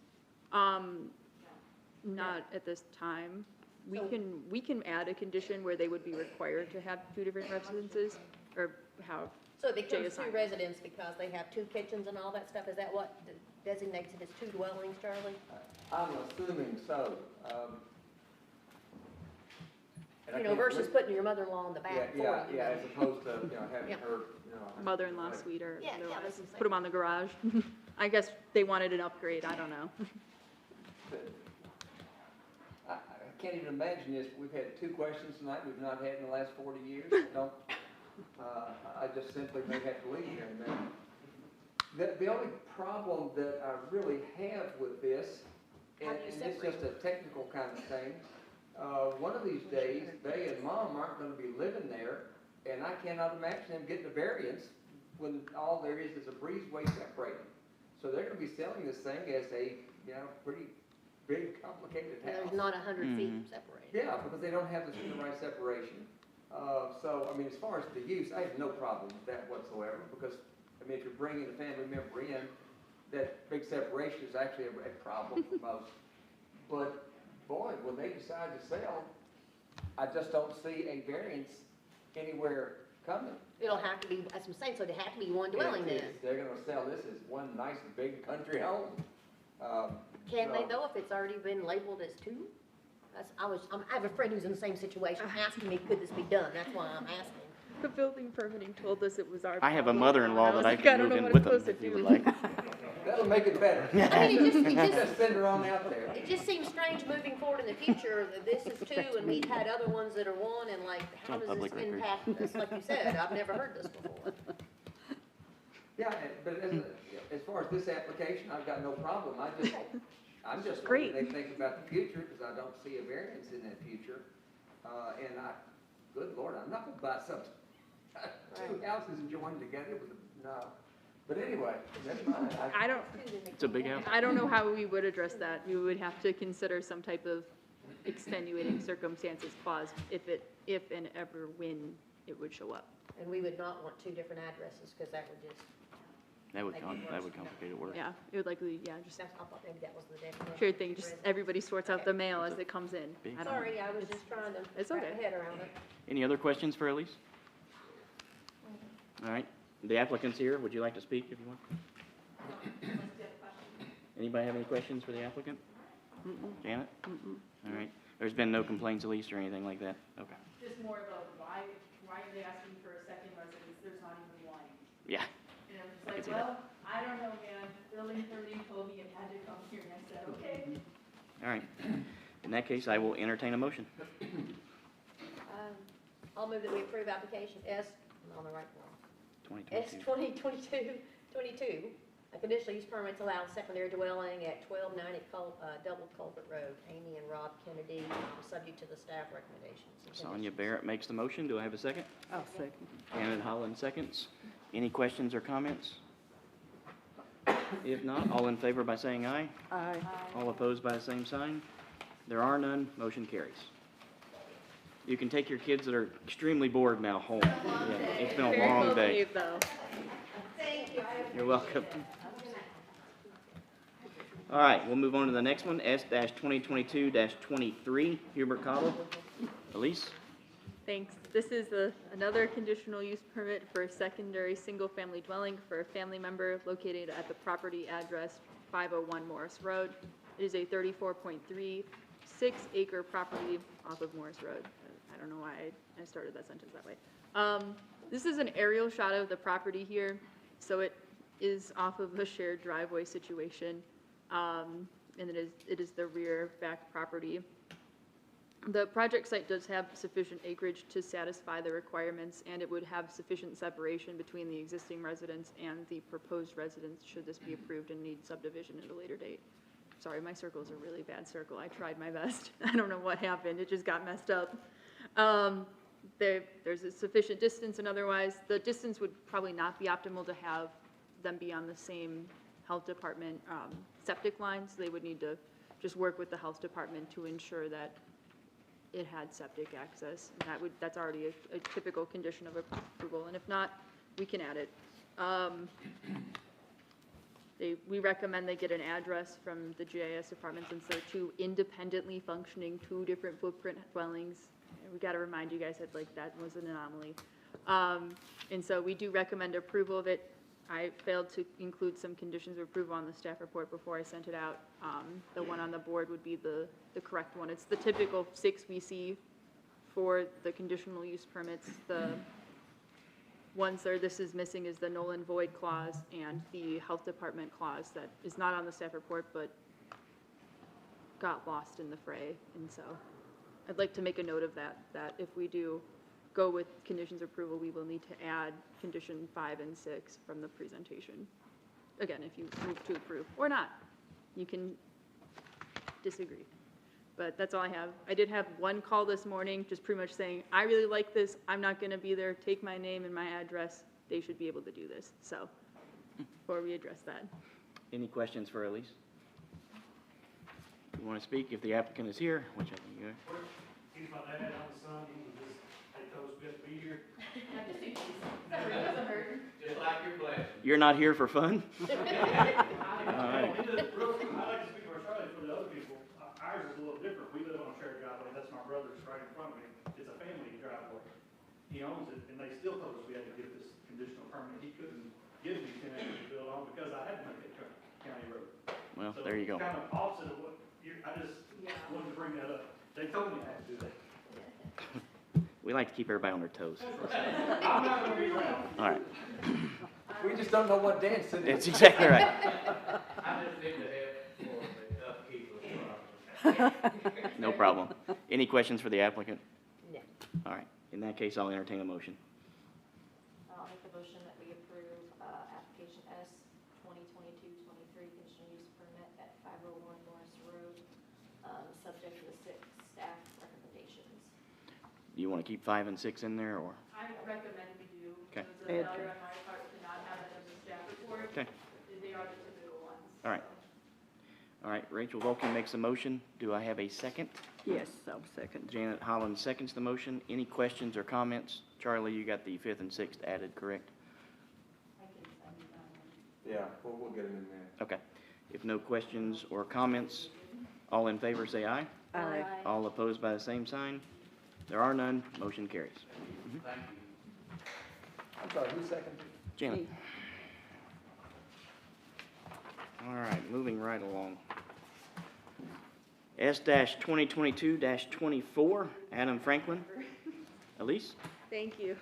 S3: Not at this time. We
S5: So-
S3: can add a condition where they would be required to have 2 different residences, or how,
S5: So it becomes 2
S3: assignment.
S5: residents because they have 2 kitchens and all that stuff? Is that what designates it as 2 dwellings, Charlie?
S4: I'm assuming so. And I
S5: You know,
S4: can't
S5: versus
S4: believe-
S5: putting your mother-in-law in the back for you.
S4: Yeah,
S5: you
S4: yeah,
S5: know?
S4: as opposed to, you know, having
S5: Yeah.
S4: her, you know.
S3: mother-in-law
S4: like-
S3: suite or
S5: Yeah, yeah,
S3: otherwise,
S5: that's what I'm
S3: put them on the garage. I guess they wanted an upgrade, I don't know.
S4: I can't even imagine this. We've had 2 questions tonight we've not had in the last 40 years. Don't, I just simply may have to leave here in a minute. The only problem that I really have with this,
S5: How
S4: and
S5: do you
S4: and it's
S5: separate
S4: just a technical kind of thing, one of these days, they and mom aren't gonna be living there, and I cannot imagine them getting a variance when all there is a breezeway separating. So they're gonna be selling this thing as a, you know, pretty big, complicated
S5: And
S4: house.
S5: there's not 100
S1: Mhm.
S5: feet separated.
S4: Yeah, because they don't have the right separation. So, I mean, as far as the use, I have no problem with that whatsoever, because, I mean, if you're bringing a family member in, that big separation is actually a problem for most. But, boy, when they decide to sell, I just don't see a variance anywhere coming.
S5: It'll have to be, as I'm saying, so it'd have to be one dwelling then.
S4: They're gonna sell this as one nice big country home.
S5: Can they
S4: So-
S5: though, if it's already been labeled as two? I have a friend who's in the same situation, asking me, could this be done? That's why I'm asking.
S3: The building permitting told us it was our
S1: I have a
S3: problem.
S1: mother-in-law
S3: And
S1: that I
S3: was like,
S1: can
S3: don't
S1: move
S3: know
S1: in
S3: what
S1: with
S3: I'm
S1: them
S3: supposed
S1: if you
S3: to
S1: would
S3: do.
S1: like.
S4: That'll make it better.
S5: I mean, it
S4: Just send her on out there.
S5: just seems strange moving forward in the future, that this is two, and we've had other ones that are one, and like, how
S1: on
S5: does
S1: public
S5: this
S1: record.
S5: impact us? Like you said, I've never heard this before.
S4: Yeah, but as far as this application, I've got no problem. I'm just
S3: Great.
S4: hoping they think about the future, because I don't see a variance in that future. And good Lord, I'm not gonna buy something, two houses joined together with, no. But anyway, that's fine.
S1: It's a big house.
S3: I don't know how we would address that. You would have to consider some type of extenuating circumstances clause if and ever when it would show up.
S5: And we would not want two different addresses, because that would just,
S1: That would complicate it worse.
S3: Yeah, it would likely, just
S5: I thought maybe that was the definition.
S3: sure thing, just everybody sorts out the mail as it comes in.
S1: Big.
S3: I don't know.
S5: Sorry, I was just trying to
S3: It's
S5: wrap
S3: okay.
S5: my head around it.
S1: Any other questions for Elise? All right, the applicant's here. Would you like to speak if you want? Anybody have any questions for the applicant? Janet? All right, there's been no complaints, Elise, or anything like that? Okay.
S3: Just more about why are they asking for a second residence? There's not even one.
S1: Yeah,
S3: And I'm
S1: I can
S3: just
S1: see
S3: like,
S1: that.
S3: well, I don't know, man. Building permitting told me it had to come here, and I said, okay.
S1: all right. In that case, I will entertain a motion.
S5: I'll move that we approve application S, I'm on the right one. S
S1: 2022.
S5: 2022, a conditional use permit to allow secondary dwelling at 1290 Double Culvert Road, Amy and Rob Kennedy, subject to the staff recommendations. and
S1: Sonia
S5: conditions.
S1: Barrett makes the motion. Do I have a second?
S2: I'll second.
S1: Janet Holland seconds. Any questions or comments? If not, all in favor by saying aye.
S2: Aye.
S1: All opposed by the same sign. There are none. Motion carries. You can take your kids that are extremely bored now home. Yeah, it's been a
S3: Very
S1: long
S3: cool
S1: day.
S3: leave, though.
S1: You're welcome. All right, we'll move on to the next one, S-2022-23, Hubert Cottle. Elise?
S3: Thanks. This is another conditional use permit for a secondary single-family dwelling for a family member located at the property address 501 Morris Road. It is a 34.36 acre property off of Morris Road. I don't know why I started that sentence that way. This is an aerial shot of the property here, so it is off of a shared driveway situation, and it is the rear back property. The project site does have sufficient acreage to satisfy the requirements, and it would have sufficient separation between the existing residence and the proposed residence should this be approved and need subdivision at a later date. Sorry, my circle's a really bad circle. I tried my best. I don't know what happened. It just got messed up. There's a sufficient distance, and otherwise, the distance would probably not be optimal to have them be on the same health department septic lines. They would need to just work with the health department to ensure that it had septic access. And that's already a typical condition of approval, and if not, we can add it. We recommend they get an address from the GIS department since they're two independently functioning, two different footprint dwellings. We gotta remind you guys that that was an anomaly. And so we do recommend approval of it. I failed to include some conditions of approval on the staff report before I sent it out. The one on the board would be the correct one. It's the typical 6 we see for the conditional use permits. The ones that this is missing is the null and void clause and the health department clause that is not on the staff report but got lost in the fray. And so I'd like to make a note of that if we do go with conditions of approval, we will need to add condition 5 and 6 from the presentation. Again, if you move to approve or not, you can disagree. But that's all I have. I did have one call this morning, just pretty much saying, I really like this, I'm not gonna be there, take my name and my address, they should be able to do this. So, before we address that.
S1: Any questions for Elise? You want to speak if the applicant is here, which I think you are.
S9: He's my dad, I'm his son, he was just, they told us we have to be here.
S6: Just like your blessing.
S1: You're not here for fun? All right.
S9: I like to speak for Charlie for the other people. Ours is a little different. We live on a shared driveway. That's my brother's right in front of me. It's a family driveway. he owns it, and they still told us we had to get this conditional permit. He couldn't give me 10 acres to build on because I had to make it county road.
S1: Well,
S9: So
S1: there you go.
S9: Kind of opposite of what I just wanted to bring that up. They told me I had to do that.
S1: We like to keep everybody on their toes.
S9: I'm not gonna be around.
S1: All right,
S4: We just don't know what dance to do.
S1: that's exactly right.
S10: I just need to help for the upkeep of
S1: No problem. Any questions for the applicant?
S5: No.
S1: All right, in that case, I'll entertain a motion.
S5: I'll make the motion that we approve, application S 2022-23, conditional use permit at 501 Morris Road, subject to the 6 staff recommendations.
S1: Do you want to keep 5 and 6 in there, or?
S3: I recommend we do.
S1: Okay.
S3: It's a failure on my part to not have that as a staff report.
S1: Okay.
S3: They are the typical ones.
S1: All right. All right, Rachel Vulcan makes a motion. Do I have a second?
S2: Yes, I'll second.
S1: Janet Holland seconds the motion. Any questions or comments? Charlie, you got the 5th and 6th added, correct?
S4: Yeah, we'll get them in there.
S1: Okay. If no questions or comments, all in favor say aye.
S2: Aye.
S1: All opposed by the same sign. There are none. Motion carries.
S10: Thank you.
S4: I'm sorry, who's second?
S1: Janet. All right, moving right along. S-2022-24, Adam Franklin. Elise?
S3: Thank you.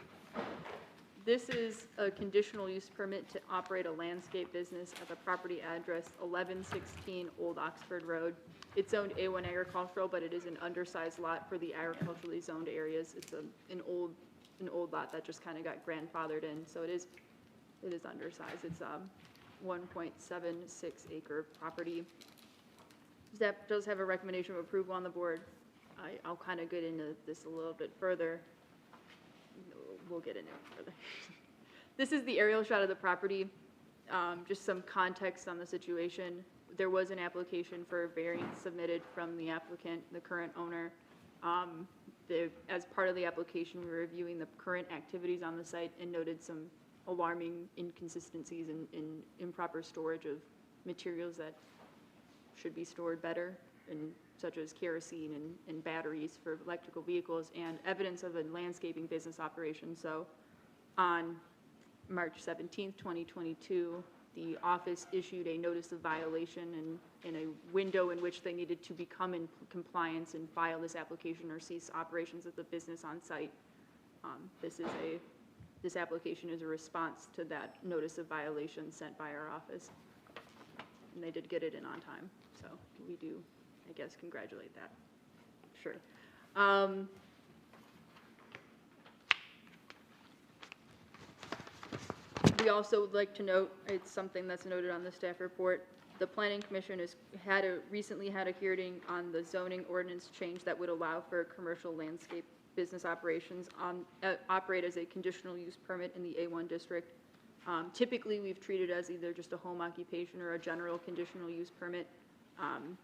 S3: This is a conditional use permit to operate a landscape business at the property address 1116 Old Oxford Road. It's zoned A1 agricultural, but it is an undersized lot for the agriculturally zoned areas. It's an old lot that just kind of got grandfathered in, so it is undersized. It's 1.76 acre property. Staff does have a recommendation of approval on the board. I'll kind of get into this a little bit further. We'll get into it further. This is the aerial shot of the property. Just some context on the situation. There was an application for a variance submitted from the applicant, the current owner. As part of the application, we were reviewing the current activities on the site and noted some alarming inconsistencies in improper storage of materials that should be stored better, such as kerosene and batteries for electrical vehicles, and evidence of a landscaping business operation. So on March 17th, 2022, the office issued a notice of violation in a window in which they needed to become in compliance and file this application or cease operations of the business on site. This application is a response to that notice of violation sent by our office. And they did get it in on time, so we do, I guess, congratulate that. Sure. We also would like to note, it's something that's noted on the staff report, the Planning Commission recently had a hearing on the zoning ordinance change that would allow for commercial landscape business operations operate as a conditional use permit in the A1 district. Typically, we've treated as either just a home occupation or a general conditional use permit.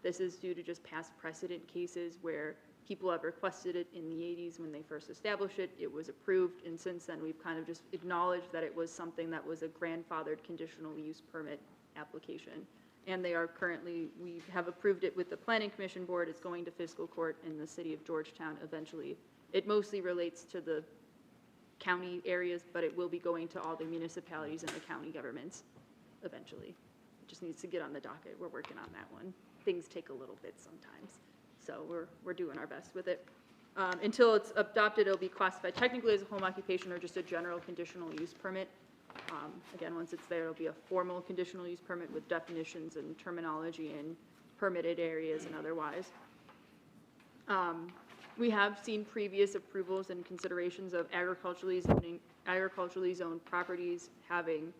S3: This is due to just past precedent cases where people have requested it in the 80s when they first established it. It was approved, and since then, we've kind of just acknowledged that it was something that was a grandfathered conditional use permit application. And we have approved it with the Planning Commission Board. It's going to fiscal court in the city of Georgetown eventually. It mostly relates to the county areas, but it will be going to all the municipalities and the county governments eventually. It just needs to get on the docket. We're working on that one. Things take a little bit sometimes, so we're doing our best with it. Until it's adopted, it'll be classified technically as a home occupation or just a general conditional use permit. Again, once it's there, it'll be a formal conditional use permit with definitions and terminology and permitted areas and otherwise. We have seen previous approvals and considerations of agriculturally zoned properties having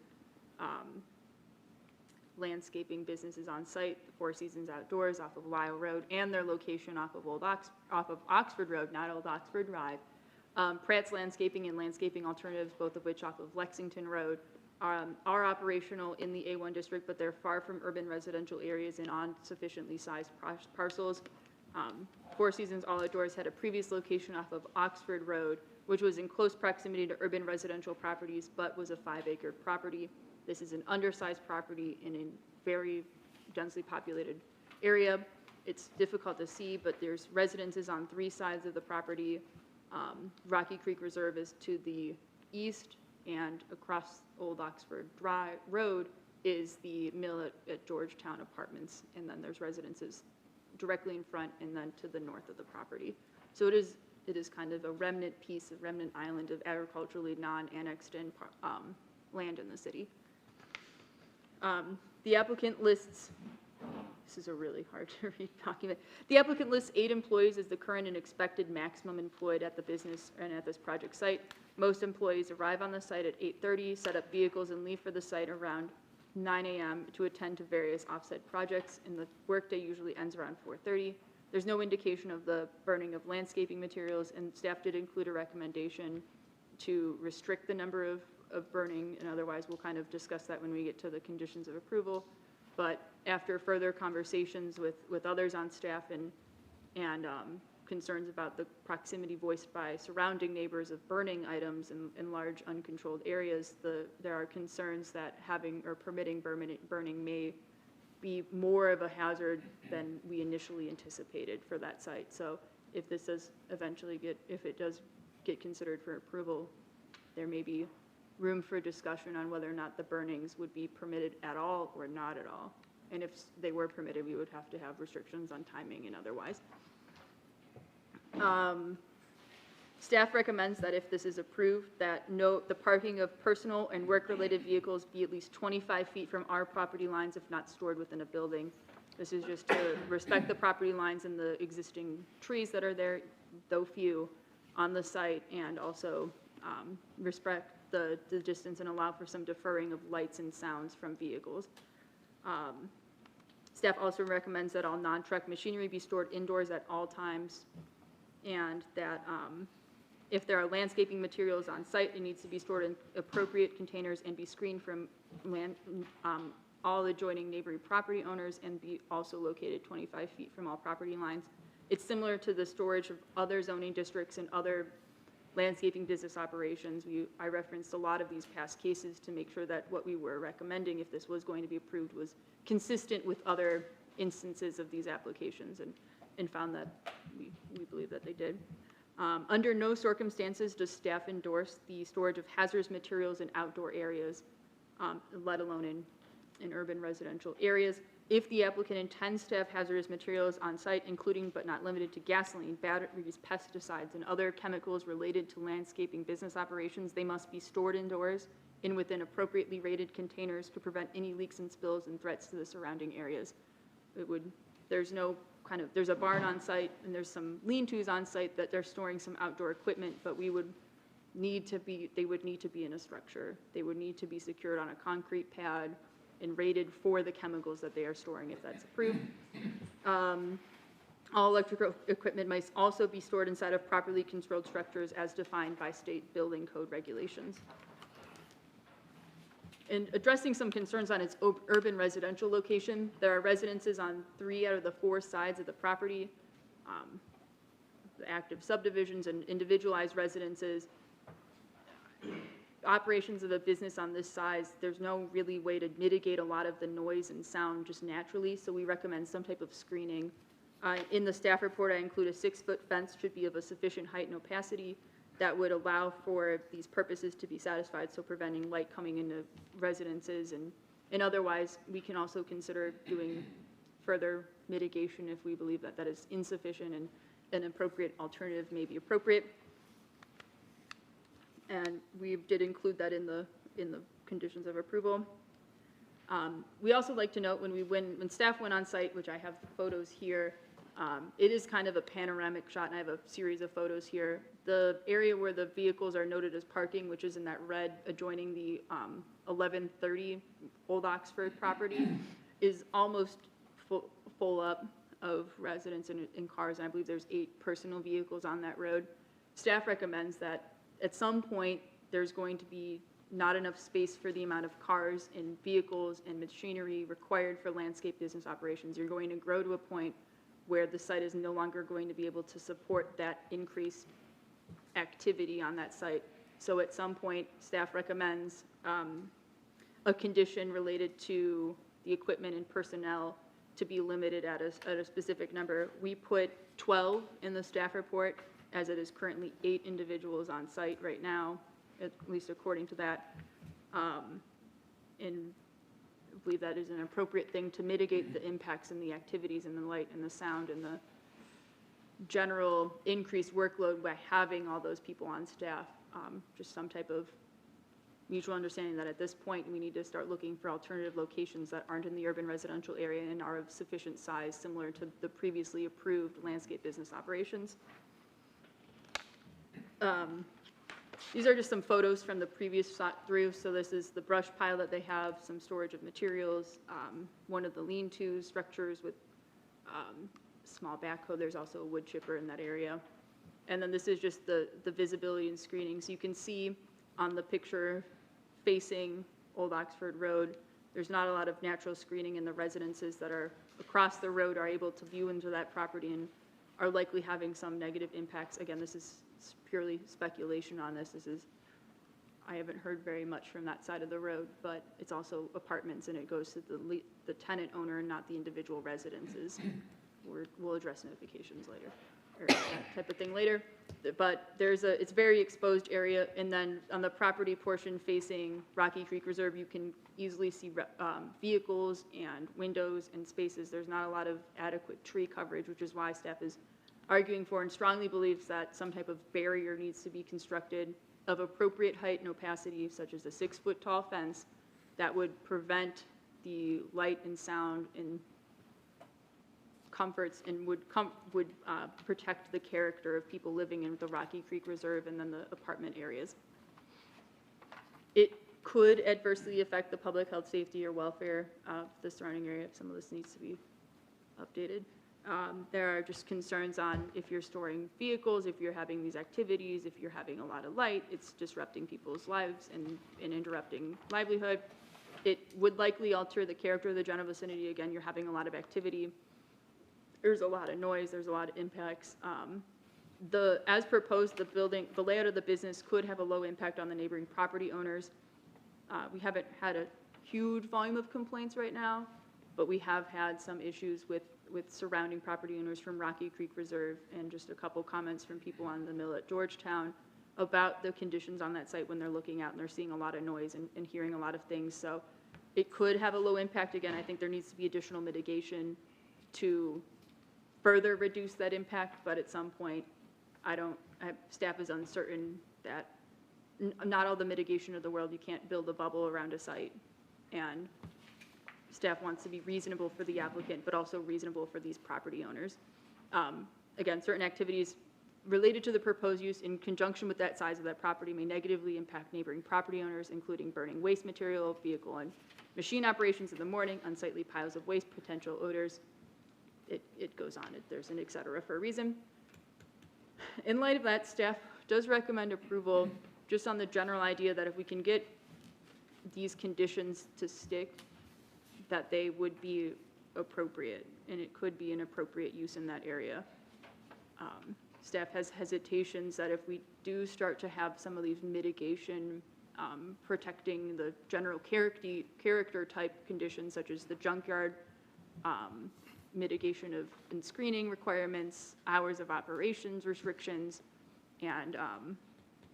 S3: landscaping businesses on site, the Four Seasons Outdoors off of Lyle Road, and their location off of Oxford Road, not Old Oxford Drive. Pratt's Landscaping and Landscaping Alternatives, both of which off of Lexington Road, are operational in the A1 district, but they're far from urban residential areas and on sufficiently sized parcels. Four Seasons All Outdoors had a previous location off of Oxford Road, which was in close proximity to urban residential properties, but was a 5-acre property. This is an undersized property in a very densely populated area. It's difficult to see, but there's residences on 3 sides of the property. Rocky Creek Reserve is to the east, and across Old Oxford Drive Road is the mill at Georgetown Apartments, and then there's residences directly in front and then to the north of the property. So it is kind of a remnant piece, a remnant island of agriculturally non-annexed in land in the city. The applicant lists, this is a really hard to read document. The applicant lists 8 employees as the current and expected maximum employed at the business and at this project site. Most employees arrive on the site at 8:30, set up vehicles, and leave for the site around 9 a.m. to attend to various offsite projects, and the workday usually ends around 4:30. There's no indication of the burning of landscaping materials, and staff did include a recommendation to restrict the number of burning, and otherwise we'll kind of discuss that when we get to the conditions of approval. But after further conversations with others on staff and concerns about the proximity voiced by surrounding neighbors of burning items in large uncontrolled areas, there are concerns that having or permitting burning may be more of a hazard than we initially anticipated for that site. So if this does eventually if it does get considered for approval, there may be room for discussion on whether or not the burnings would be permitted at all or not at all. And if they were permitted, we would have to have restrictions on timing and otherwise. Staff recommends that if this is approved, that the parking of personal and work-related vehicles be at least 25 feet from our property lines if not stored within a building. This is just to respect the property lines and the existing trees that are there, though few, on the site, and also respect the distance and allow for some deferring of lights and sounds from vehicles. Staff also recommends that all non-truck machinery be stored indoors at all times, and that if there are landscaping materials on site, it needs to be stored in appropriate containers and be screened from all adjoining neighboring property owners, and be also located 25 feet from all property lines. It's similar to the storage of other zoning districts and other landscaping business operations. I referenced a lot of these past cases to make sure that what we were recommending, if this was going to be approved, was consistent with other instances of these applications, and found that we believe that they did. Under no circumstances does staff endorse the storage of hazardous materials in outdoor areas, let alone in urban residential areas. If the applicant intends to have hazardous materials on site, including but not limited to gasoline, batteries, pesticides, and other chemicals related to landscaping business operations, they must be stored indoors and within appropriately rated containers to prevent any leaks and spills and threats to the surrounding areas. There's a barn on site, and there's some lean-tos on site that they're storing some outdoor equipment, but they would need to be in a structure. They would need to be secured on a concrete pad and rated for the chemicals that they are storing, if that's approved. All electrical equipment must also be stored inside of properly controlled structures as defined by state building code regulations. And addressing some concerns on its urban residential location, there are residences on 3 out of the 4 sides of the property, the active subdivisions and individualized residences. Operations of a business on this size, there's no really way to mitigate a lot of the noise and sound just naturally, so we recommend some type of screening. In the staff report, I include a 6-foot fence should be of a sufficient height and opacity that would allow for these purposes to be satisfied, so preventing light coming into residences, and otherwise we can also consider doing further mitigation if we believe that that is insufficient and an appropriate alternative may be appropriate. And we did include that in the conditions of approval. We also like to note when staff went on site, which I have the photos here, it is kind of a panoramic shot, and I have a series of photos here. The area where the vehicles are noted as parking, which is in that red adjoining the 1130 Old Oxford property, is almost full up of residents and cars, and I believe there's 8 personal vehicles on that road. Staff recommends that at some point there's going to be not enough space for the amount of cars and vehicles and machinery required for landscape business operations. You're going to grow to a point where the site is no longer going to be able to support that increased activity on that site. So at some point, staff recommends a condition related to the equipment and personnel to be limited at a specific number. We put 12 in the staff report as it is currently 8 individuals on site right now, at least according to that. And I believe that is an appropriate thing to mitigate the impacts and the activities and the light and the sound and the general increased workload by having all those people on staff. Just some type of mutual understanding that at this point, we need to start looking for alternative locations that aren't in the urban residential area and are of sufficient size, similar to the previously approved landscape business operations. These are just some photos from the previous shot through. So this is the brush pile that they have, some storage of materials, one of the lean-to structures with small backhoe. There's also a wood chipper in that area. And then this is just the visibility and screening. So you can see on the picture facing Old Oxford Road, there's not a lot of natural screening, and the residences that are across the road are able to view into that property and are likely having some negative impacts. Again, this is purely speculation on this. I haven't heard very much from that side of the road, but it's also apartments, and it goes to the tenant owner and not the individual residences. We'll address notifications later, or that type of thing later. But it's very exposed area, and then on the property portion facing Rocky Creek Reserve, you can easily see vehicles and windows and spaces. There's not a lot of adequate tree coverage, which is why staff is arguing for and strongly believes that some type of barrier needs to be constructed of appropriate height and opacity, such as a 6-foot tall fence that would prevent the light and sound and comforts and would protect the character of people living in the Rocky Creek Reserve and then the apartment areas. It could adversely affect the public health, safety, or welfare of the surrounding area if some of this needs to be updated. There are just concerns on if you're storing vehicles, if you're having these activities, if you're having a lot of light, it's disrupting people's lives and interrupting livelihood. It would likely alter the character of the general vicinity. Again, you're having a lot of activity. There's a lot of noise, there's a lot of impacts. As proposed, the layout of the business could have a low impact on the neighboring property owners. We haven't had a huge volume of complaints right now, but we have had some issues with surrounding property owners from Rocky Creek Reserve, and just a couple comments from people on the mill at Georgetown about the conditions on that site when they're looking out and they're seeing a lot of noise and hearing a lot of things. So it could have a low impact. Again, I think there needs to be additional mitigation to further reduce that impact, but at some point, staff is uncertain that not all the mitigation of the world, you can't build a bubble around a site. And staff wants to be reasonable for the applicant, but also reasonable for these property owners. Again, certain activities related to the proposed use in conjunction with that size of that property may negatively impact neighboring property owners, including burning waste material, vehicle and machine operations in the morning, unsightly piles of waste, potential odors. It goes on. There's an et cetera for a reason. In light of that, staff does recommend approval just on the general idea that if we can get these conditions to stick, that they would be appropriate, and it could be an appropriate use in that area. Staff has hesitations that if we do start to have some of these mitigation protecting the general character type conditions, such as the junkyard, mitigation of and screening requirements, hours of operations restrictions, and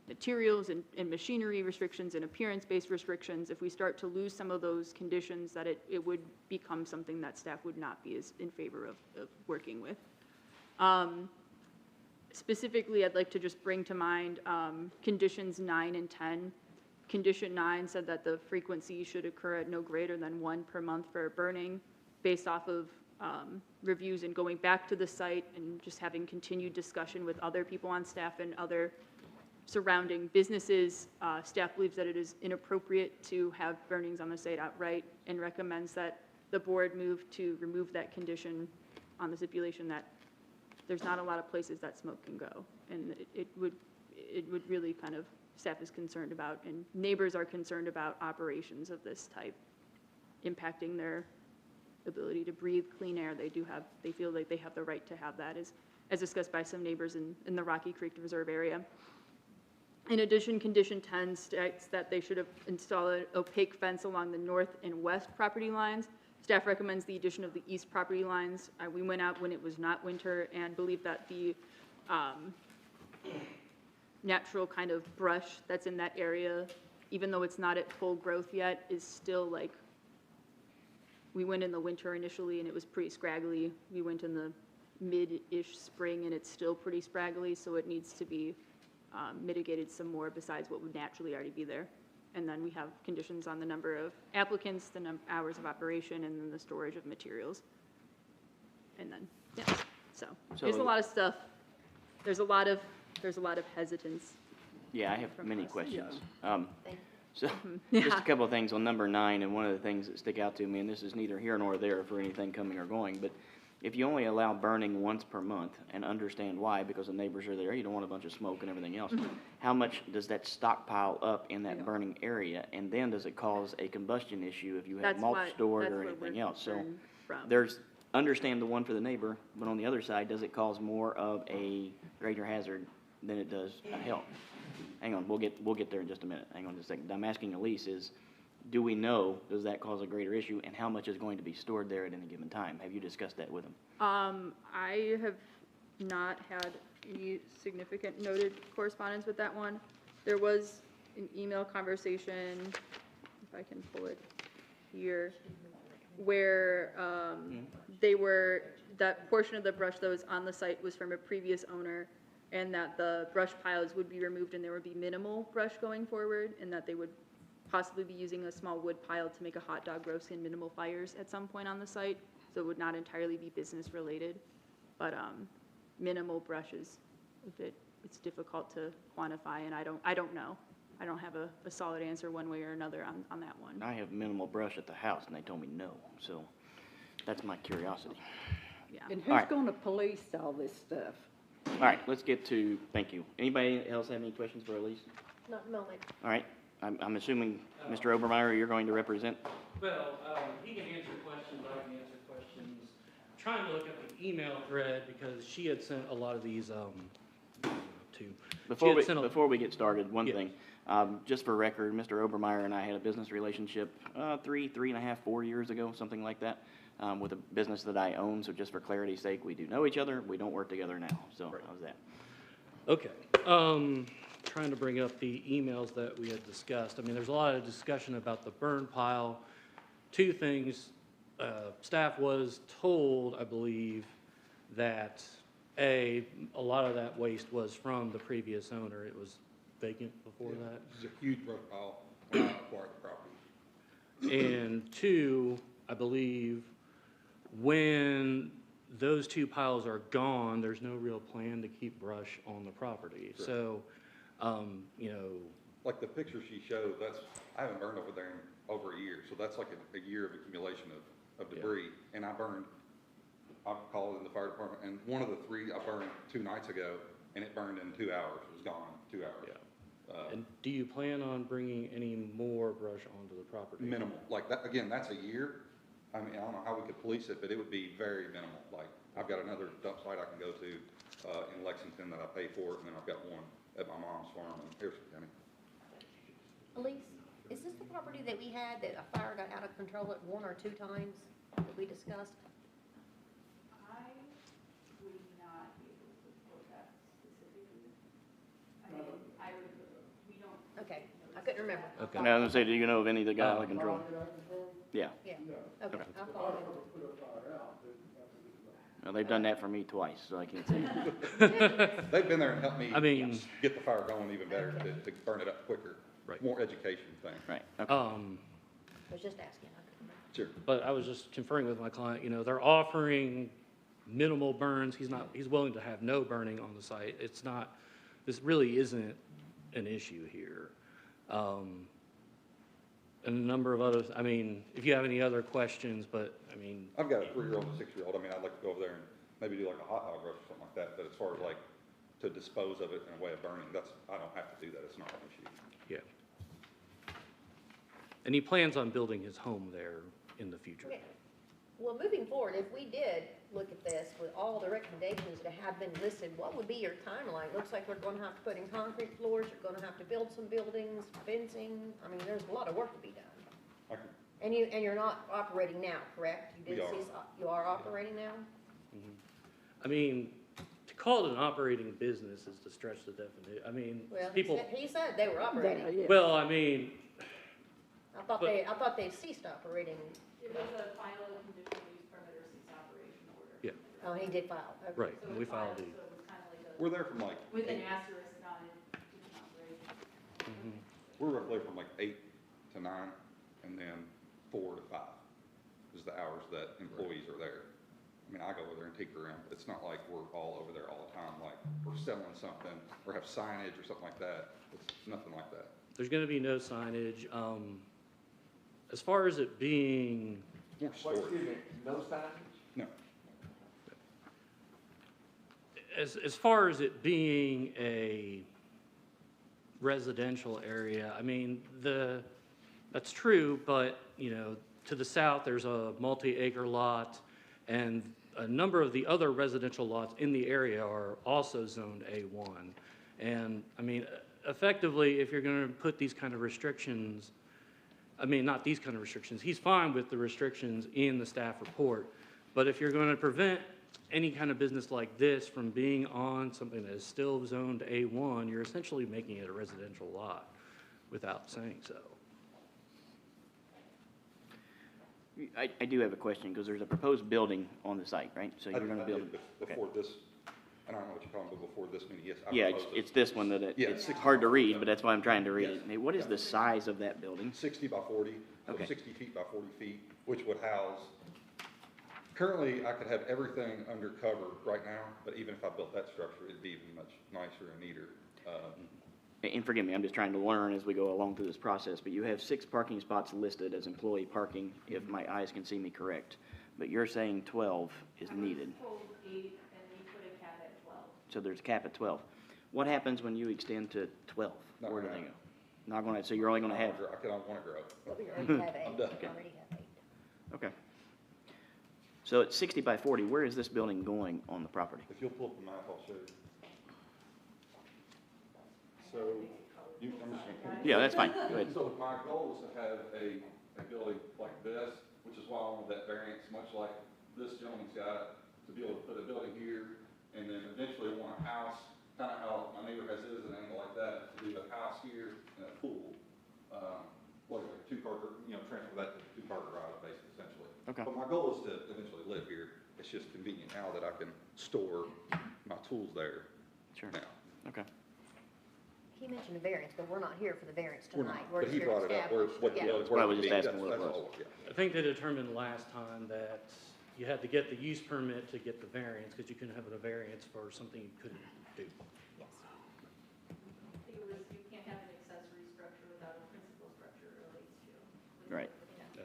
S3: materials and machinery restrictions and appearance-based restrictions, if we start to lose some of those conditions, that it would become something that staff would not be as in favor of working with. Specifically, I'd like to just bring to mind conditions 9 and 10. Condition 9 said that the frequency should occur at no greater than 1 per month for burning, based off of reviews and going back to the site and just having continued discussion with other people on staff and other surrounding businesses. Staff believes that it is inappropriate to have burnings on the site outright and recommends that the board move to remove that condition on the stipulation that there's not a lot of places that smoke can go. And it would really kind of, staff is concerned about, and neighbors are concerned about operations of this type impacting their ability to breathe clean air. They feel like they have the right to have that, as discussed by some neighbors in the Rocky Creek Reserve area. In addition, condition 10 states that they should have installed an opaque fence along the north and west property lines. Staff recommends the addition of the east property lines. We went out when it was not winter and believe that the natural kind of brush that's in that area, even though it's not at full growth yet, is still like, we went in the winter initially and it was pretty scraggly. We went in the mid-ish spring and it's still pretty scraggly, so it needs to be mitigated some more besides what would naturally already be there. And then we have conditions on the number of applicants, the hours of operation, and then the storage of materials. And then, yeah, so there's a lot of stuff. There's a lot of hesitance.
S1: Yeah, I have
S3: From
S1: many
S3: us.
S1: questions.
S5: Thank you.
S1: So,
S3: Yeah.
S1: just a couple of things on number 9, and one of the things that stick out to me, and this is neither here nor there for anything coming or going, but if you only allow burning once per month, and understand why, because the neighbors are there, you don't want a bunch of smoke and everything else, how much does that stockpile up in that burning area? And then does it cause a combustion issue if you have
S3: That's
S1: mulch
S3: what-
S1: stored
S3: that's
S1: or
S3: what we're
S1: anything else? So
S3: concerned from.
S1: there's, understand the one for the neighbor, but on the other side, does it cause more of a greater hazard than it does a help? Hang on, we'll get there in just a minute. Hang on just a second. I'm asking Elise is, do we know, does that cause a greater issue, and how much is going to be stored there at any given time? Have you discussed that with them?
S3: I have not had any significant noted correspondence with that one. There was an email conversation, if I can pull it here, where that portion of the brush that was on the site was from a previous owner, and that the brush piles would be removed and there would be minimal brush going forward, and that they would possibly be using a small wood pile to make a hot dog roast and minimal fires at some point on the site, so it would not entirely be business related, but minimal brushes, it's difficult to quantify, and I don't know. I don't have a solid answer one way or another on that one.
S1: I have minimal brush at the house, and they told me no, so that's my curiosity.
S3: Yeah.
S2: And
S1: All
S2: who's
S1: right.
S2: gonna police all this stuff?
S1: All right, let's get to, thank you. Anybody else have any questions for Elise?
S5: Not at the moment.
S1: All right, I'm assuming, Mr. Obermeyer, you're going to represent?
S11: Well, he can answer questions, I can answer questions. I'm trying to look at the email thread because she had sent a lot of these,
S1: Before we get started, one
S11: Yeah.
S1: thing, just for record, Mr. Obermeyer and I had a business relationship, 3.5, 4 years ago, something like that, with a business that I own, so just for clarity's sake, we do know each other, we don't work together now, so how's that?
S11: Okay, trying to bring up the emails that we had discussed. I mean, there's a lot of discussion about the burn pile. Two things, staff was told, I believe, that a lot of that waste was from the previous owner. It was vacant before that.
S6: This is a huge brush pile when I acquired the property.
S11: And two, I believe, when those two piles are gone, there's no real plan to keep brush on the property.
S6: Correct.
S11: So, you know,
S6: Like the picture she showed, I haven't burned over there in over a year, so that's like a year of accumulation of debris. And I called in the fire department, and one of the three I burned 2 nights ago, and it burned in 2 hours, it was gone, 2 hours.
S11: Yeah. And do you plan on bringing any more brush onto the property?
S6: Minimal, like that, again, that's a year. I mean, I don't know how we could police it, but it would be very minimal. Like, I've got another dump site I can go to, in Lexington that I pay for, and then I've got one at my mom's farm in Harrison County.
S5: Elise, is this the property that we had that a fire got out of control at 1 or 2 times that we discussed?
S3: I would not be able to quote that specifically. I mean, we don't.
S5: Okay, I couldn't remember.
S11: Okay.
S1: Now, I was gonna say, do you know of any that got out of control? Yeah,
S5: Yeah, okay, I followed it.
S1: well, they've done that for me twice, so I can't say.
S6: They've been there and helped me
S11: I mean-
S6: get the fire going even better, to burn it up quicker.
S11: Right.
S6: More education thing.
S1: Right, okay.
S5: I was just asking, I couldn't remember.
S6: Sure.
S11: But I was just conferring with my client, you know, they're offering minimal burns. He's willing to have no burning on the site. This really isn't an issue here. And a number of others, I mean, if you have any other questions, but, I mean,
S6: I've got a 3-year-old and a 6-year-old. I mean, I'd like to go over there and maybe do like a hot dog roast or something like that, but as far as like to dispose of it in a way of burning, I don't have to do that. It's not an issue.
S11: yeah. And he plans on building his home there in the future.
S5: Okay. Well, moving forward, if we did look at this with all the recommendations that have been listed, what would be your timeline? Looks like we're gonna have to put in concrete floors, you're gonna have to build some buildings, fencing. I mean, there's a lot of work to be done.
S6: I can,
S5: And you're not operating now, correct? You
S6: We
S5: did
S6: are.
S5: You are operating now?
S11: I mean, to call it an operating business is to stretch the definition. I mean,
S5: Well,
S11: people,
S5: he said they were operating.
S2: Yeah.
S11: well, I mean,
S5: I thought they ceased operating.
S3: It was a final conditional use permit or cease operation order.
S11: Yeah.
S5: Oh, he did file. Okay.
S11: right,
S3: So it
S11: we
S3: was
S11: filed
S3: so
S11: the,
S3: it was kind of like
S12: We're there from like,
S3: with an asterisk on it, it's an operation.
S12: we're roughly from like 8 to 9, and then 4 to 5 is the hours that employees are there. I mean, I go over there and tinker around, but it's not like we're all over there all the time, like we're selling something or have signage or something like that. It's nothing like that.
S11: there's gonna be no signage. As far as it being,
S12: More
S4: What,
S12: storage.
S4: excuse me, no signage?
S12: No.
S11: as far as it being a residential area, I mean, that's true, but, you know, to the south, there's a multi-acre lot, and a number of the other residential lots in the area are also zoned A1. And, I mean, effectively, if you're gonna put these kind of restrictions, I mean, not these kind of restrictions, he's fine with the restrictions in the staff report, but if you're gonna prevent any kind of business like this from being on something that is still zoned A1, you're essentially making it a residential lot without saying so.
S1: I do have a question, because there's a proposed building on the site, right? So you're gonna
S12: I
S1: build.
S12: did Before this, I don't know what you call it, but before this meeting, yes. I
S1: Yeah,
S12: proposed it.
S1: it's this one that
S12: Yeah,
S1: it's
S12: 60
S1: hard to
S12: by
S1: read,
S12: 40.
S1: but that's why I'm trying to read
S12: Yes.
S1: it. Hey, what is the size of that building?
S12: 60 by 40, so
S1: Okay.
S12: 60 feet by 40 feet, which would house, currently, I could have everything under cover right now, but even if I built that structure, it'd be even much nicer and neater.
S1: And forgive me, I'm just trying to learn as we go along through this process, but you have 6 parking spots listed as employee parking, if my eyes can see me correct. But you're saying 12 is needed,
S3: I was told 8, and we put a cap at 12.
S1: so there's a cap at 12. What happens when you extend to 12?
S12: Not
S1: Where do
S12: gonna
S1: they go? Not gonna, so you're only gonna have,
S12: I don't want to grow.
S5: But we already have 8.
S12: I'm done.
S5: We already have 8.
S1: okay. So at 60 by 40, where is this building going on the property?
S12: If you'll pull up the map, I'll show you. So, I'm just gonna.
S1: Yeah, that's fine, go ahead.
S12: So my goal is to have a building like this, which is why I wanted that variance, much like this gentleman's got, to be able to put a building here, and then eventually I want a house, kind of how my neighbor has his, an angle like that, to do a house here and a pool. Like a 2-car, transfer that to a 2-car garage, basically, essentially.
S1: Okay.
S12: But my goal is to eventually live here. It's just convenient now that I can store my tools there
S1: Sure,
S12: now.
S1: okay.
S5: He mentioned a variance, but we're not here for the variance
S12: We're
S5: tonight.
S12: not,
S5: We're
S12: but he
S5: just here to
S12: brought it up, where,
S5: establish.
S12: what the
S5: Yeah.
S12: building.
S1: Well, I was
S12: where it
S1: just
S12: would be.
S1: asking what it
S12: That's
S1: was.
S12: all, yeah.
S11: I think they determined last time that you had to get the use permit to get the variance, because you couldn't have a variance for something you couldn't do.
S5: Yes.
S3: I think it was, you can't have an accessory structure without a principal structure it relates to.
S1: Right.
S3: Yeah.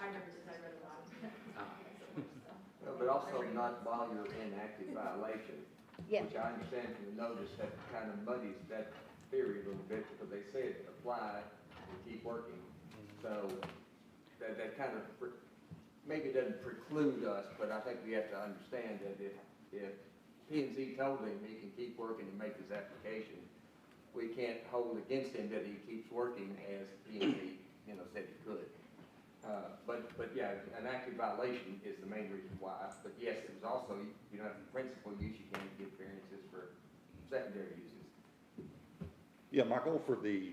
S3: I remember since I read a lot of it.
S4: Well, but also not while you're in active violation.
S5: Yeah.
S4: Which I understand from the notice that kind of muddies that theory a little bit, because they said apply and keep working. So that kind of, maybe doesn't preclude us, but I think we have to understand that if P and Z told him he can keep working and make his application, we can't hold against him that he keeps working as P and Z, said he could. But yeah, an active violation is the main reason why. But yes, it was also, you know, principal use, you can't give variances for secondary uses.
S12: Yeah, my goal for the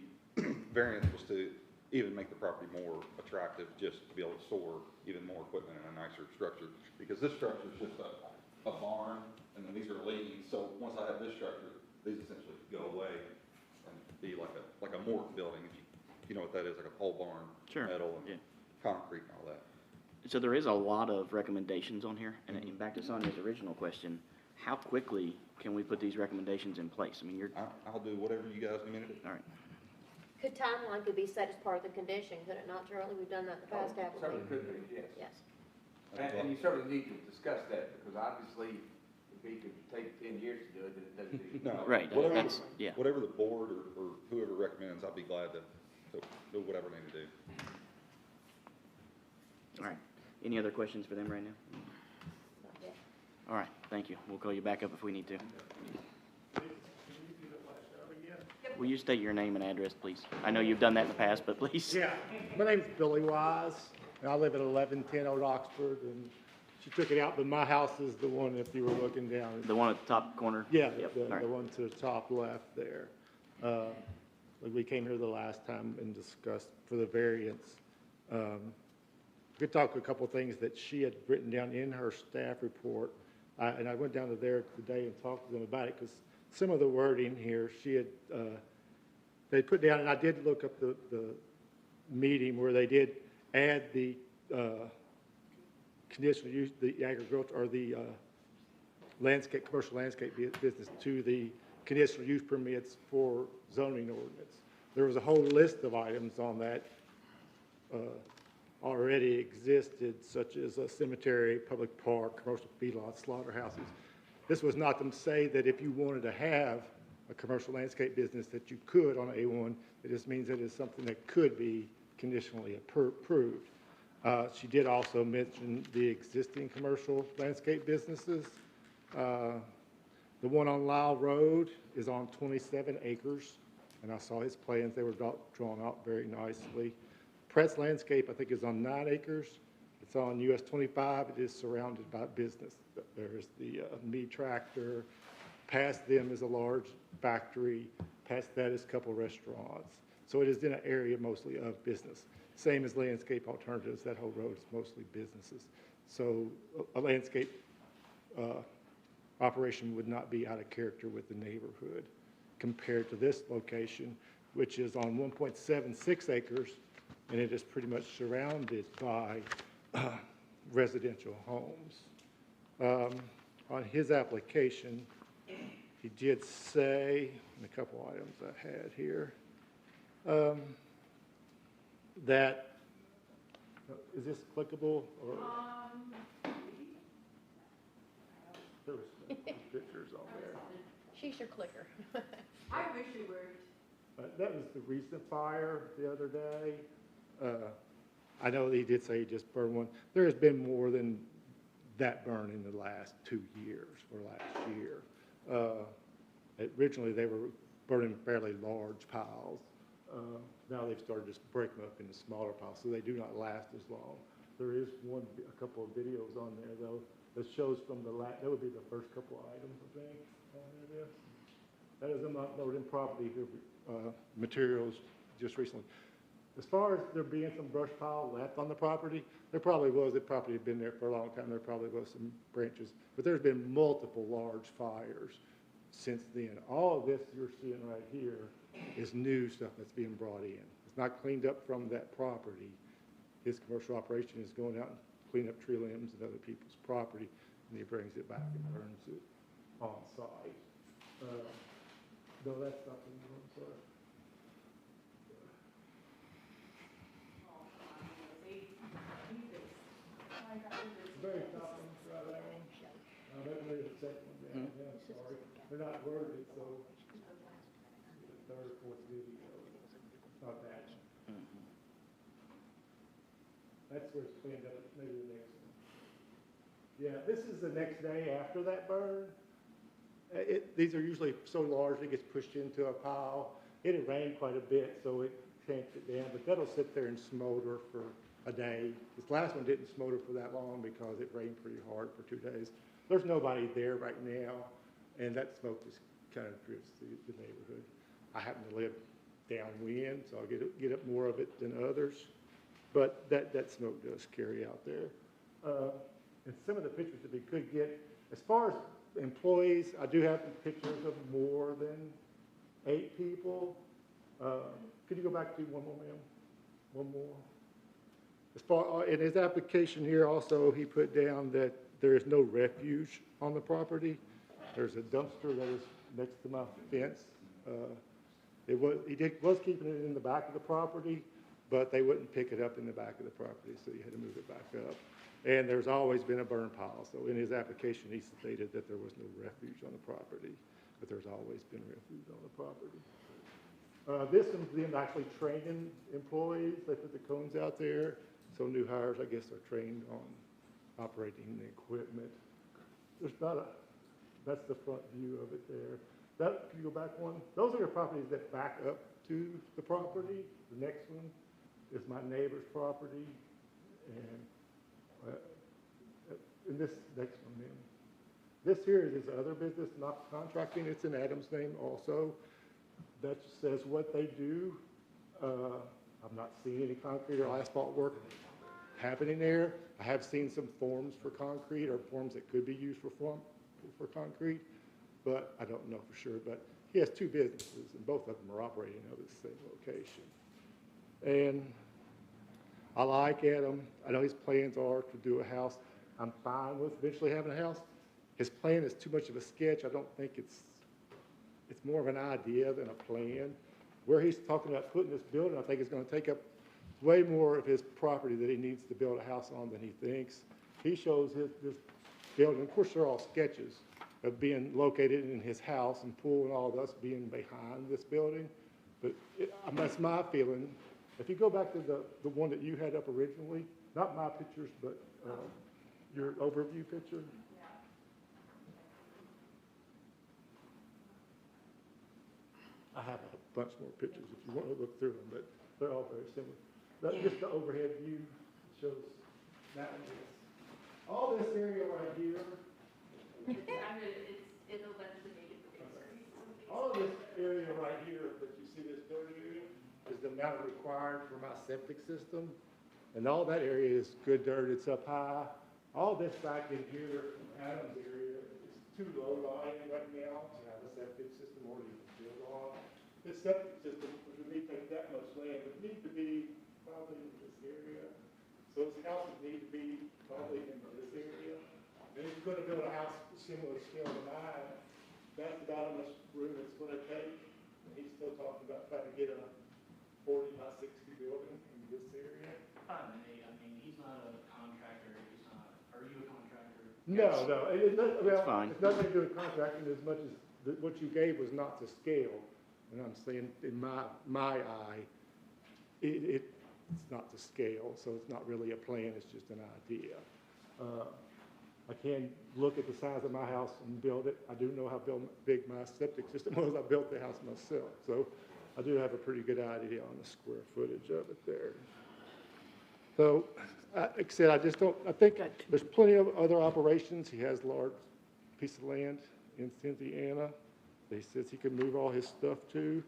S12: variance was to even make the property more attractive, just to be able to store even more equipment in a nicer structure. Because this structure is just a barn, and then these are leads, so once I have this structure, these essentially go away and be like a morgue building, if you know what that is, like a pole barn,
S1: Sure,
S12: metal
S1: yeah.
S12: and concrete and all that.
S1: So there is a lot of recommendations on here, and back to Sonia's original question, how quickly can we put these recommendations in place? I mean,
S12: I'll do whatever you guys need me to do.
S1: all right,
S5: Could timeline could be set as part of the condition, could it not, Charlie? We've done that in the past, haven't we?
S4: Certainly could be, yes.
S5: Yes.
S4: And you certainly need to discuss that, because obviously, if he could take 10 years to do it, then it doesn't do.
S12: No,
S1: Right,
S12: whatever-
S1: that's- yeah.
S12: Whatever the board or whoever recommends, I'll be glad to do whatever I need to do.
S1: all right. Any other questions for them right now?
S5: Not yet.
S1: All right, thank you. We'll call you back up if we need to. Will you state your name and address, please? I know you've done that in the past, but please.
S13: Yeah, my name's Billy Wise, and I live at 1110 Old Oxford, and she took it out, but my house is the one, if you were looking down.
S1: The one at the top corner?
S13: Yeah,
S1: Yep,
S13: the
S1: all right.
S13: one to the top left there. We came here the last time and discussed for the variance. We could talk a couple things that she had written down in her staff report. And I went down to there today and talked to them about it, because some of the wording here, she had, they put down, and I did look up the meeting where they did add the conditional use, the agriculture, or the landscape, commercial landscape business to the conditional use permits for zoning ordinance. There was a whole list of items on that already existed, such as a cemetery, public park, commercial feedlots, slaughterhouses. This was not to say that if you wanted to have a commercial landscape business that you could on A1. It just means that it's something that could be conditionally approved. She did also mention the existing commercial landscape businesses. The one on Lyle Road is on 27 acres, and I saw his plans. They were drawn out very nicely. Press Landscape, I think, is on 9 acres. It's on US 25. It is surrounded by business. There's the meat tractor. Past them is a large factory. Past that is a couple restaurants. So it is in an area mostly of business. Same as Landscape Alternatives. That whole road is mostly businesses. So a landscape operation would not be out of character with the neighborhood compared to this location, which is on 1.76 acres, and it is pretty much surrounded by residential homes. On his application, he did say, in a couple items I had here, that, is this clickable or? There was some pictures on there.
S5: She's your clicker.
S2: I wish it worked.
S13: That was the recent fire the other day. I know he did say he just burned one. There has been more than that burn in the last 2 years or last year. Originally, they were burning fairly large piles. Now they've started just breaking them up into smaller piles, so they do not last as long. There is a couple of videos on there, though, that shows from that would be the first couple of items, I think, on there. That is them uploading property materials just recently. As far as there being some brush pile left on the property, there probably was. The property had been there for a long time. There probably was some branches, but there's been multiple large fires since then. All of this you're seeing right here is new stuff that's being brought in. It's not cleaned up from that property. His commercial operation is going out and cleaning up tree limbs and other people's property, and he brings it back and burns it on site. No, that's not the one, I'm sorry. Very top one, right there. That may be the second one down. Yeah, I'm sorry. They're not worded, so the third or fourth video. It's not that. That's where it's cleaned up, maybe the next one. Yeah, this is the next day after that burn. These are usually so large it gets pushed into a pile. It had rained quite a bit, so it tamped it down, but that'll sit there and smolder for a day. This last one didn't smolder for that long because it rained pretty hard for 2 days. There's nobody there right now, and that smoke just kind of drifts through the neighborhood. I happen to live downwind, so I'll get up more of it than others, but that smoke does carry out there. And some of the pictures that we could get, as far as employees, I do have pictures of more than 8 people. Could you go back to one more, ma'am? One more. As far, in his application here also, he put down that there is no refuge on the property. There's a dumpster that is next to my fence. He was keeping it in the back of the property, but they wouldn't pick it up in the back of the property, so you had to move it back up. And there's always been a burn pile. So in his application, he stated that there was no refuge on the property, but there's always been refuge on the property. This one's them actually training employees. They put the cones out there. So new hires, I guess, are trained on operating the equipment. There's not that's the front view of it there. Can you go back one? Those are the properties that back up to the property. The next one is my neighbor's property. And in this next one, then. This here is his other business, not contracting, it's in Adam's name also. That says what they do. I've not seen any concrete or asphalt work happening there. I have seen some forms for concrete or forms that could be used for concrete, but I don't know for sure. But he has two businesses, and both of them are operating out of the same location. And I like Adam. I know his plans are to do a house. I'm fine with eventually having a house. His plan is too much of a sketch. I don't think it's more of an idea than a plan. Where he's talking about putting this building, I think it's going to take up way more of his property that he needs to build a house on than he thinks. He shows this building, of course, they're all sketches of being located in his house and pool and all of us being behind this building. But that's my feeling. If you go back to the one that you had up originally, not my pictures, but your overview picture. I have a bunch more pictures if you want to look through them, but they're all very similar. Just the overhead view shows that one. All this area right here.
S3: It'll eventually make it bigger.
S13: All of this area right here that you see, this building area, is the amount required for my septic system. And all that area is good dirt, it's up high. All this back in here, Adam's area, is too low lying right now to have a septic system or even build on. This septic system, which would need to take that much land, would need to be probably in this area. So his house would need to be probably in this area. And he's gonna build a house similar scale to mine. That's about how much room it's gonna take. And he's still talking about trying to get a 40 by 60 building in this area.
S1: I mean, he's not a contractor, he's not, are you a contractor?
S13: No, it's not, well,
S1: fine.
S13: it's nothing to do with contracting as much as what you gave was not to scale. And I'm saying, in my eye, it's not to scale, so it's not really a plan, it's just an idea. I can look at the size of my house and build it. I do know how big my septic system was. I built the house myself, so I do have a pretty good idea on the square footage of it there. So, like I said, I think there's plenty of other operations. He has a large piece of land in Cynthiana. He says he can move all his stuff to.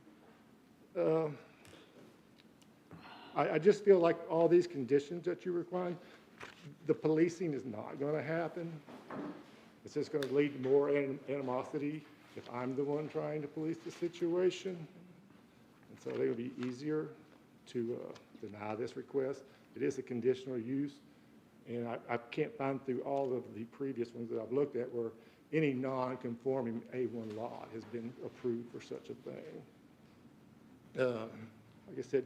S13: I just feel like all these conditions that you require, the policing is not going to happen. It's just going to lead to more animosity if I'm the one trying to police the situation. And so it would be easier to deny this request. It is a conditional use, and I can't find through all of the previous ones that I've looked at where any non-conforming A1 lot has been approved for such a thing. Like I said,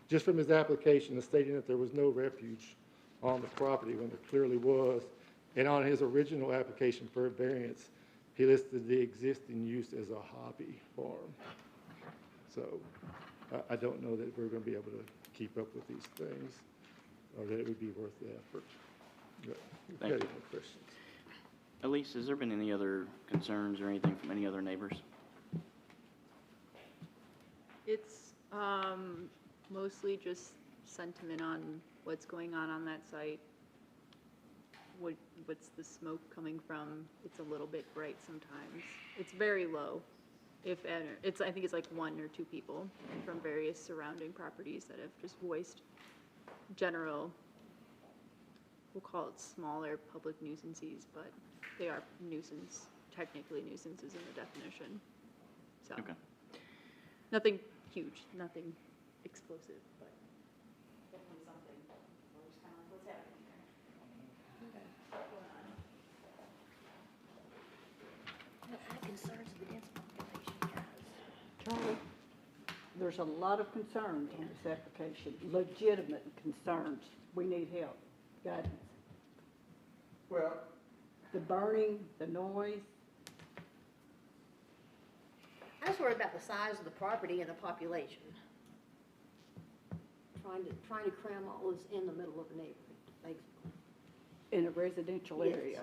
S13: just from his application, stating that there was no refuge on the property when there clearly was, and on his original application for a variance, he listed the existing use as a hobby farm. So I don't know that we're going to be able to keep up with these things, or that it would be worth the effort. But
S1: Thank you.
S13: any more questions?
S1: Elise, has there been any other concerns or anything from any other neighbors?
S3: It's mostly just sentiment on what's going on that site. What's the smoke coming from? It's a little bit bright sometimes. It's very low. I think it's like 1 or 2 people from various surrounding properties that have just voiced general, we'll call it smaller public nuisances, but they are technically nuisances in the definition. So,
S1: Okay.
S3: nothing huge, nothing explosive, but definitely something. We're just kind of like, what's happening here? What's going on?
S5: What kind of concerns of the dense population, guys?
S2: Charlie, there's a lot of concerns on this application, legitimate concerns. We need help, guidance.
S4: Well,
S2: The burning, the noise,
S5: I was worried about the size of the property and the population. Trying to cram all this in the middle of the neighborhood, basically.
S2: in a residential
S5: Yes.
S2: area.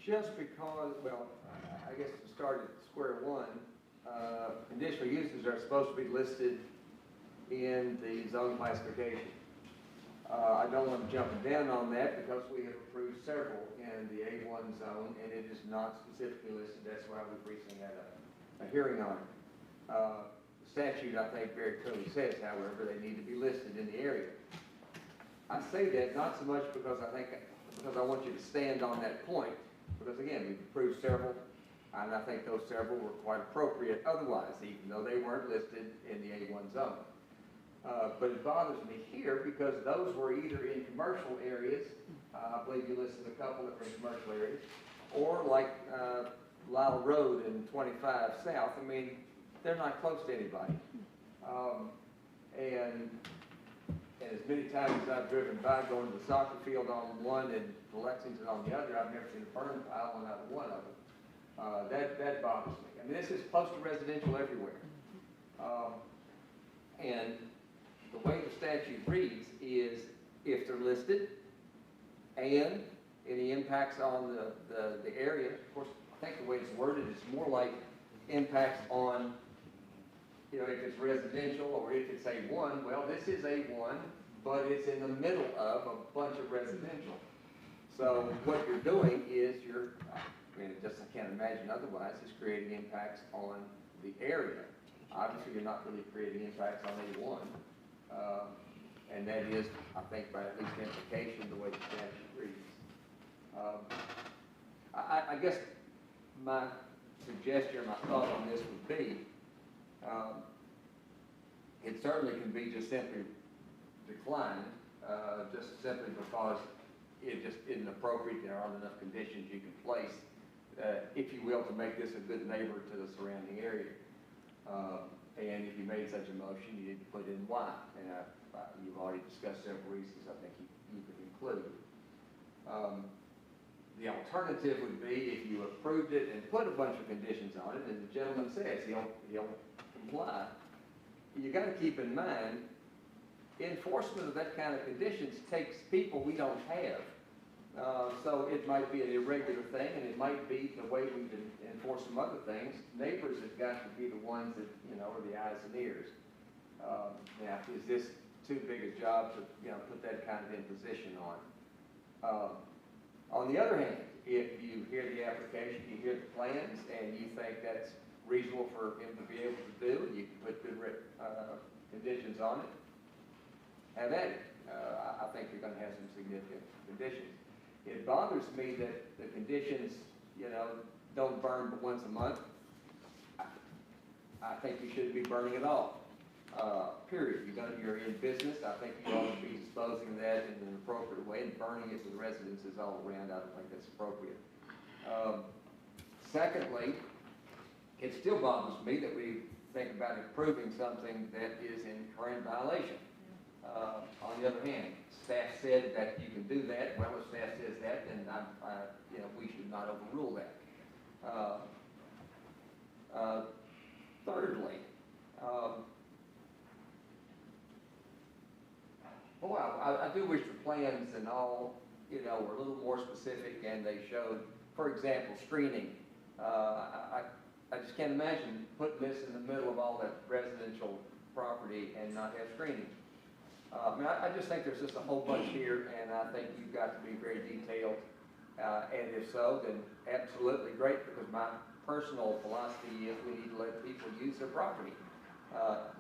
S4: just because, well, I guess to start at square one, conditional uses are supposed to be listed in the zone classification. I don't want to jump down on that because we have approved several in the A1 zone, and it is not specifically listed. That's why we've recently had a hearing on it. The statute, I think, very clearly says, however, they need to be listed in the area. I say that not so much because I want you to stand on that point, because again, we've approved several, and I think those several were quite appropriate otherwise, even though they weren't listed in the A1 zone. But it bothers me here because those were either in commercial areas, I believe you listed a couple that were in commercial areas, or like Lyle Road and 25 South. I mean, they're not close to anybody. And as many times as I've driven by going to the soccer field on one and to Lexington on the other, I've never seen a burn pile on either one of them. That bothers me. I mean, this is close to residential everywhere. And the way the statute reads is if they're listed and any impacts on the area, of course, I think the way it's worded is more like impacts on, you know, if it's residential or if it's A1, well, this is A1, but it's in the middle of a bunch of residential. So what you're doing is I mean, I can't imagine otherwise, is creating impacts on the area. Obviously, you're not really creating impacts on A1. And that is, I think, by at least implication, the way the statute reads. I guess my suggestion, my thought on this would be, it certainly can be just simply declined, just simply because it just isn't appropriate. There aren't enough conditions you can place, if you will, to make this a good neighbor to the surrounding area. And if you made such a motion, you need to put in why. And you've already discussed several reasons I think you could include. The alternative would be if you approved it and put a bunch of conditions on it, and the gentleman says he'll comply. You got to keep in mind, enforcement of that kind of conditions takes people we don't have. So it might be an irregular thing, and it might be the way we can enforce some other things. Neighbors have got to be the ones that, you know, are the eyes and ears. Now, is this too big a job to, you know, put that kind of imposition on? On the other hand, if you hear the application, you hear the plans, and you think that's reasonable for him to be able to do, and you can put good conditions on it, have at it. I think you're going to have some significant conditions. It bothers me that the conditions, you know, don't burn but once a month. I think you shouldn't be burning at all, period. You're in business. I think you ought to be disposing of that in an appropriate way, and burning it to the residences all around, I don't think that's appropriate. Secondly, it still bothers me that we think about improving something that is in current violation. On the other hand, staff said that you can do that. Well, if staff says that, then you know, we should not overrule that. Thirdly, boy, I do wish the plans and all, you know, were a little more specific, and they showed, for example, screening. I just can't imagine putting this in the middle of all that residential property and not have screening. I mean, I just think there's just a whole bunch here, and I think you've got to be very detailed. And if so, then absolutely great, because my personal philosophy is we need to let people use their property.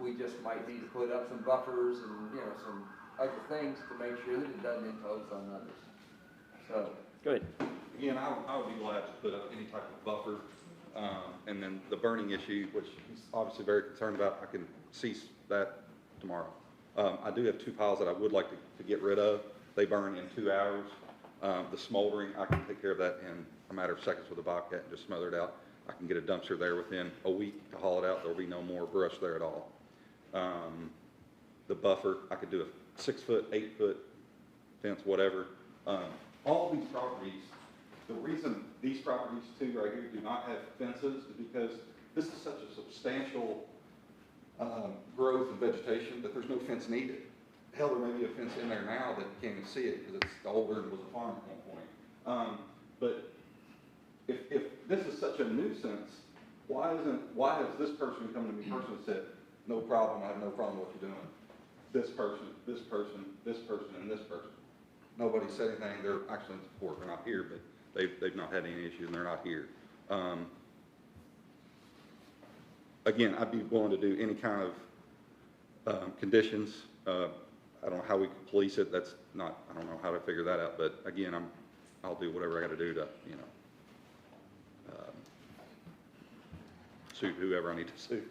S4: We just might need to put up some buffers and, you know, some other things to make sure that it doesn't impose on others. So.
S1: Good.
S12: Again, I would be glad to put up any type of buffer. And then the burning issue, which he's obviously very concerned about, I can cease that tomorrow. I do have 2 piles that I would like to get rid of. They burn in 2 hours. The smoldering, I can take care of that in a matter of seconds with a Bobcat and just smother it out. I can get a dumpster there within a week to haul it out. There'll be no more brush there at all. The buffer, I could do a 6-foot, 8-foot fence, whatever. All these properties, the reason these properties too right here do not have fences is because this is such a substantial growth and vegetation that there's no fence needed. Hell, there may be a fence in there now that you can't even see it because it's older and was a farm at one point. But if this is such a nuisance, why has this person come to me personally and said, no problem, I have no problem with what you're doing? This person, this person, this person, and this person. Nobody said anything, they're actually in support, they're not here, but they've not had any issues and they're not here. Again, I'd be willing to do any kind of conditions. I don't know how we could police it, I don't know how to figure that out, but again, I'll do whatever I gotta do to, sue whoever I need to sue.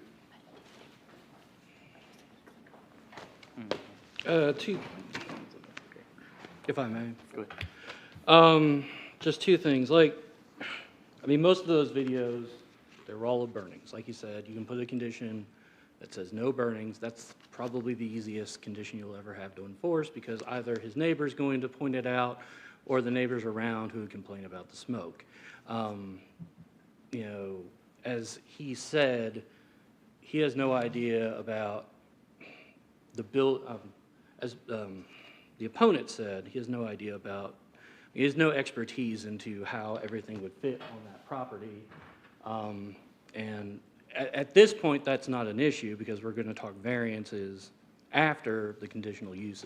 S11: If I may.
S1: Go ahead.
S11: Just two things, most of those videos, they were all of burnings. Like you said, you can put a condition that says no burnings. That's probably the easiest condition you'll ever have to enforce because either his neighbor's going to point it out or the neighbors around who complain about the smoke. As he said, he has no idea about the the opponent said, he has no idea about, he has no expertise into how everything would fit on that property. And at this point, that's not an issue because we're going to talk variances after the conditional use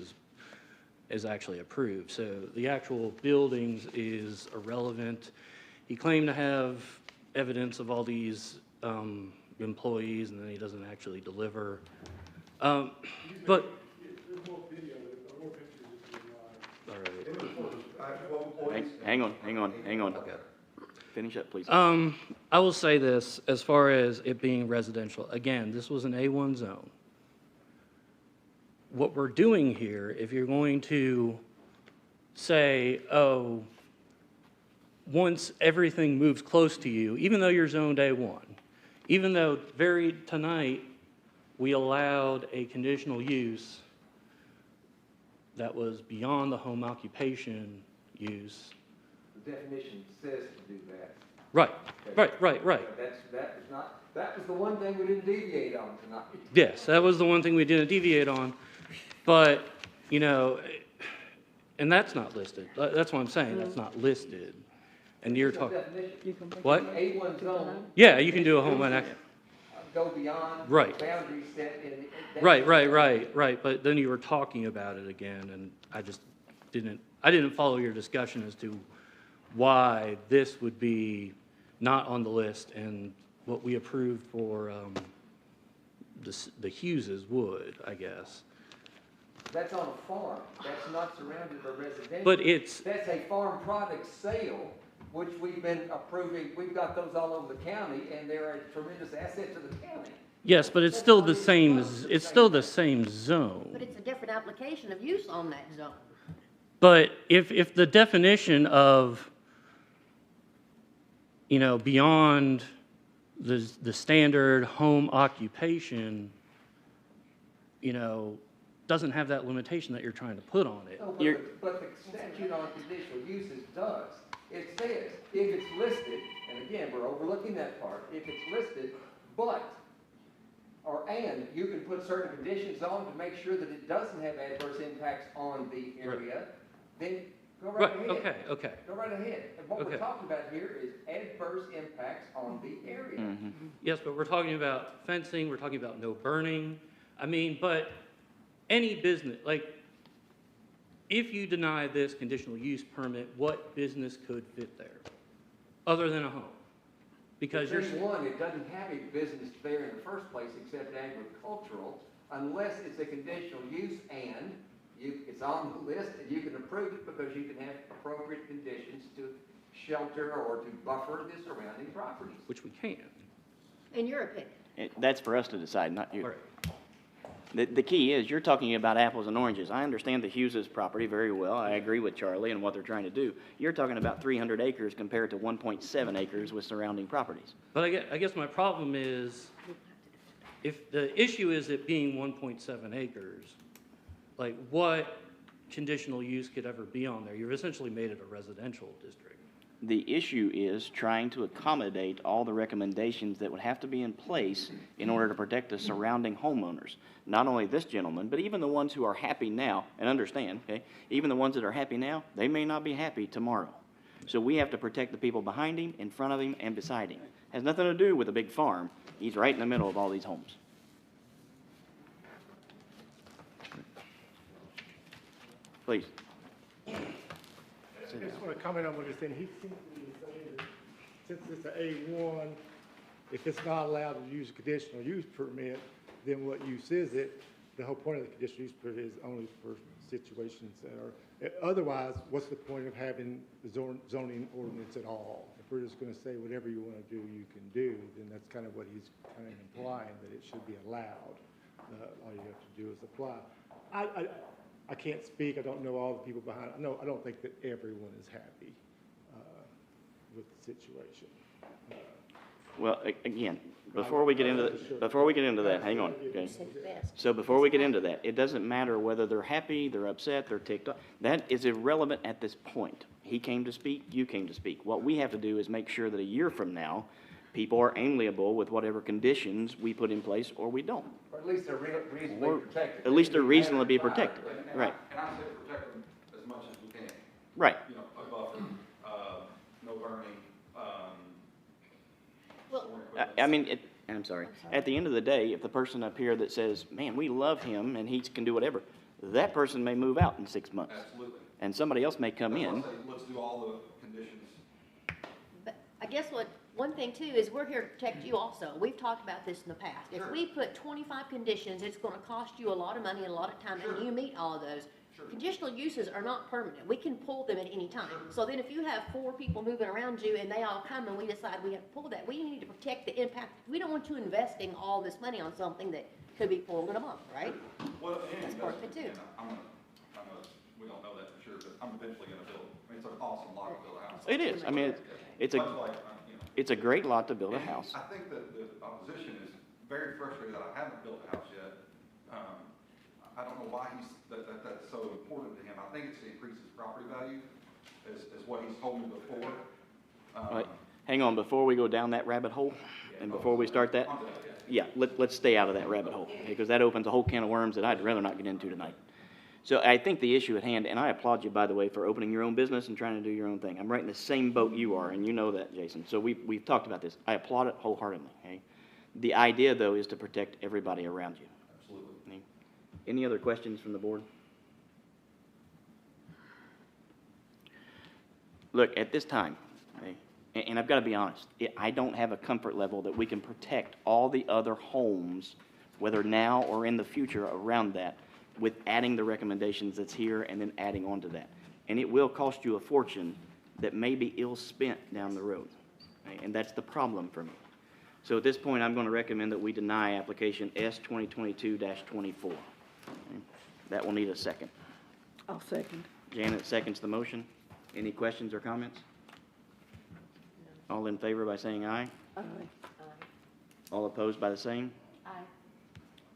S11: is actually approved. So the actual buildings is irrelevant. He claimed to have evidence of all these employees, and then he doesn't actually deliver. But
S13: There's more video, more pictures if you
S11: all right.
S1: Hang on.
S11: Okay.
S1: Finish up, please.
S11: I will say this, as far as it being residential, again, this was an A1 zone. What we're doing here, if you're going to say, oh, once everything moves close to you, even though you're zoned A1, even though tonight we allowed a conditional use that was beyond the home occupation use.
S4: The definition says to do that.
S11: Right.
S4: That was the one thing we didn't deviate on tonight.
S11: Yes, that was the one thing we didn't deviate on, but, and that's not listed. That's what I'm saying, that's not listed. And you're talking, what?
S4: A1 zone.
S11: Yeah, you can do a home run.
S4: Go beyond.
S11: Right.
S4: Boundaries set in.
S11: Right, but then you were talking about it again, and I didn't follow your discussion as to why this would be not on the list and what we approved for the Hugheses would, I guess.
S4: That's on a farm. That's not surrounded by residential.
S11: But
S4: That's a farm product sale, which we've been approving. We've got those all over the county, and they're a tremendous asset to the county.
S11: yes, but it's still the same zone.
S5: But it's a different application of use on that zone.
S11: But if the definition of, beyond the standard home occupation, doesn't have that limitation that you're trying to put on it.
S4: No, but the statute on conditional uses does. It says, if it's listed, and again, we're overlooking that part, if it's listed, and you can put certain conditions on to make sure that it doesn't have adverse impacts on the area, then go right ahead.
S11: Okay.
S4: Go right ahead. And what we're
S11: Okay.
S4: talking about here is adverse impacts on the area.
S11: Yes, but we're talking about fencing, we're talking about no burning. But any business, if you deny this conditional use permit, what business could fit there, other than a home? Because you're.
S4: One, it doesn't have a business there in the first place except agricultural, unless it's a conditional use and it's on the list and you can approve it because you can have appropriate conditions to shelter or to buffer the surrounding properties.
S11: Which we can.
S5: In your opinion.
S1: That's for us to decide, not you.
S11: All right.
S1: The key is, you're talking about apples and oranges. I understand the Hughes' property very well. I agree with Charlie and what they're trying to do. You're talking about 300 acres compared to 1.7 acres with surrounding properties.
S11: But I guess my problem is, if the issue is it being 1.7 acres, what conditional use could ever be on there? You've essentially made it a residential district.
S1: The issue is trying to accommodate all the recommendations that would have to be in place in order to protect the surrounding homeowners. Not only this gentleman, but even the ones who are happy now, and understand, okay, even the ones that are happy now, they may not be happy tomorrow. So we have to protect the people behind him, in front of him, and beside him. Has nothing to do with a big farm. He's right in the middle of all these homes. Please.
S13: I just want to comment on what he's saying. He seems to be saying that since it's an A1, if it's not allowed to use a conditional use permit, then what use is it? The whole point of the conditional use permit is only for situations that are, otherwise, what's the point of having the zoning ordinance at all? If we're just going to say whatever you want to do, you can do, then that's kind of what he's kind of implying, that it should be allowed. All you have to do is apply. I can't speak, I don't know all the people behind, I don't think that everyone is happy with the situation.
S1: Well, again, before we get into that, hang on, okay? So before we get into that, it doesn't matter whether they're happy, they're upset, they're ticked off. That is irrelevant at this point. He came to speak, you came to speak. What we have to do is make sure that a year from now, people are amiable with whatever conditions we put in place or we don't.
S4: Or at least they're reasonably
S1: Or
S4: protected.
S1: at least they're reasonably protected,
S12: And
S1: right,
S12: And I say protect them as much as we can.
S1: right.
S12: You know, a buffer, no burning, storing equipment.
S1: I mean, I'm sorry, at the end of the day, if the person up here that says, man, we love him and he can do whatever, that person may move out in 6 months.
S12: Absolutely.
S1: And somebody else may come
S12: That's why I
S1: in.
S12: say, let's do all the conditions.
S5: But I guess one thing too is we're here to protect you also. We've talked about this in the past. If
S12: Sure.
S5: we put 25 conditions, it's gonna cost you a lot of money and a lot of time, and you meet all of those.
S12: Sure.
S5: Conditional uses are not permanent. We can pull them at any time. So then if you have 4 people moving around you and they all come and we decide we have to pull that, we need to protect the impact. We don't want you investing all this money on something that could be pulled in a month, right?
S12: Well, and
S5: That's part of it too.
S12: we don't know that for sure, but I'm eventually gonna build, I mean, it's an awesome lot to build a house.
S1: It is, I mean, it's
S12: Much
S1: a,
S12: like, you know.
S1: it's a great lot to build a house.
S12: I think that the opposition is very frustrated that I haven't built a house yet. I don't know why that's so important to him. I think it's to increase his property value, is what he's told me before.
S1: All right, hang on, before we go down that rabbit hole, and before we start that, yeah, let's stay out of that rabbit hole, because that opens a whole can of worms that I'd rather not get into tonight. So I think the issue at hand, and I applaud you, by the way, for opening your own business and trying to do your own thing. I'm right in the same boat you are, and you know that, Jason. So we've talked about this. I applaud it wholeheartedly, okay? The idea, though, is to protect everybody around you.
S12: Absolutely.
S1: Okay? Any other questions from the board? Look, at this time, okay, and I've got to be honest, I don't have a comfort level that we can protect all the other homes, whether now or in the future around that, with adding the recommendations that's here and then adding on to that. And it will cost you a fortune that may be ill-spent down the road. Okay? And that's the problem for me. So at this point, I'm going to recommend that we deny application S 2022-24. Okay? That will need a second.
S2: I'll second.
S1: Janet seconds the motion. Any questions or comments? All in favor by saying aye?
S2: Aye.
S1: All opposed by the same?
S5: Aye.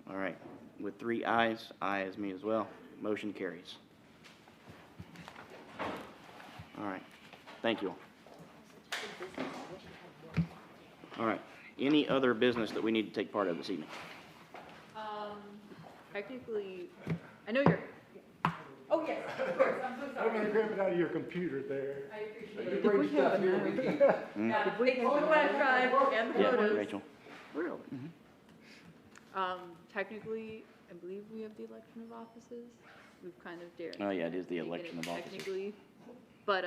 S1: All right. With 3 ayes, aye is me as well. Motion carries. All right. Thank you all. All right. Any other business that we need to take part of this evening?
S3: Technically, I know you're, oh, yes, of course, I'm so
S13: I'm gonna
S3: sorry.
S13: grab it out of your computer there.
S3: I appreciate
S4: You
S3: it.
S4: bring stuff here, we keep.
S3: Yeah, they told me what I tried and the
S1: Yeah,
S3: photos.
S1: Rachel?
S2: Really?
S3: Technically, I believe we have the election of offices. We've kind of dared.
S1: Oh, yeah, it is the
S3: taken
S1: election
S3: it
S1: of offices.
S3: Technically, but,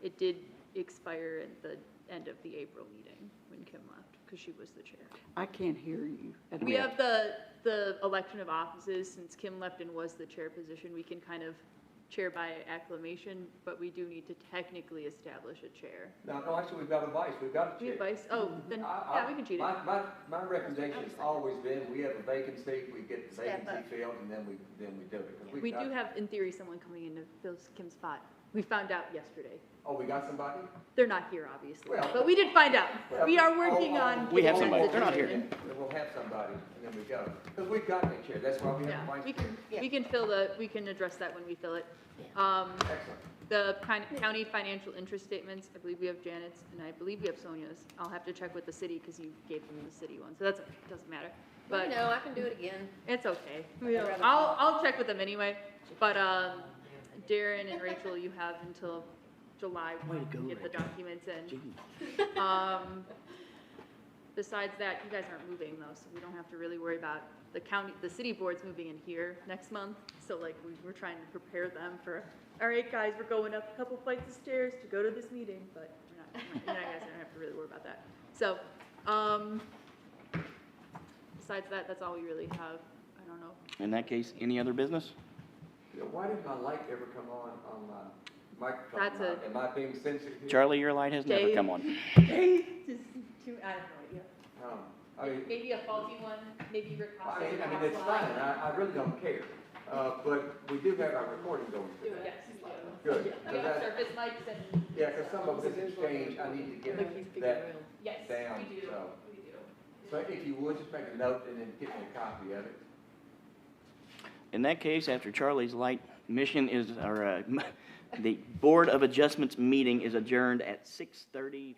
S3: it did expire at the end of the April meeting when Kim left, because she was the chair.
S2: I can't hear you at all.
S3: We have the election of offices, since Kim left and was the chair position, we can kind of chair by acclamation, but we do need to technically establish a chair.
S4: No, actually, we've got a vice, we've got a
S3: Do you
S4: chair.
S3: have vice? Oh, then, yeah, we can cheat it.
S4: My recommendation's always been, we have a vacancy, we get the
S5: Step
S4: vacancy filled, and then we do it. 'Cause we've
S3: We
S4: got-
S3: do have, in theory, someone coming in to fill Kim's spot. We found out yesterday.
S4: Oh, we got somebody?
S3: They're not here, obviously,
S4: Well-
S3: but we did find out.
S4: Well,
S3: We are working on.
S1: We have
S3: getting
S1: somebody.
S3: that
S1: They're not here.
S3: situation.
S4: Then we'll have somebody, and then we go. Because we've got a chair, that's why we have a
S3: Yeah,
S4: vice
S3: we
S4: chair.
S3: can, we can address that when we fill it.
S4: Excellent.
S3: The county financial interest statements, I believe we have Janet's, and I believe we have Sonia's. I'll have to check with the city, because you gave them the city one, so that's, doesn't matter.
S5: But,
S3: But
S5: you know, I can do it again.
S3: it's okay.
S5: I'd rather
S3: I'll check with them anyway, but, Darren and Rachel, you have until July
S1: Way to
S3: 1 to
S1: go,
S3: get the
S1: Rachel.
S3: documents in.
S1: Gee.
S3: besides that, you guys aren't moving though, so we don't have to really worry about the city board's moving in here next month. So like, we're trying to prepare them for, all right, guys, we're going up a couple flights of stairs to go to this meeting, but you guys don't have to really worry about that. So, besides that, that's all we really have. I don't know.
S1: In that case, any other business?
S4: Yeah, why didn't my light ever come on my microphone?
S3: That's
S4: Am I being sensitive here?
S1: Charlie, your light has never
S3: Dave.
S1: come on.
S3: Just too, I have no idea.
S4: I mean,
S3: Maybe a faulty one, maybe Rick
S4: I
S3: Costa.
S4: mean, it's fine, I really don't care. But we do have our recording going through.
S3: Yes,
S4: Good.
S3: we
S4: So
S3: have
S4: that-
S3: surface mics and.
S4: Yeah, because some of this exchange, I need to get that
S3: Yes,
S4: down,
S3: we do,
S4: so.
S3: we do.
S4: So if you would, just make a note and then get me a copy of it.
S1: In that case, after Charlie's light mission is, the Board of Adjustments meeting is adjourned at 6:35.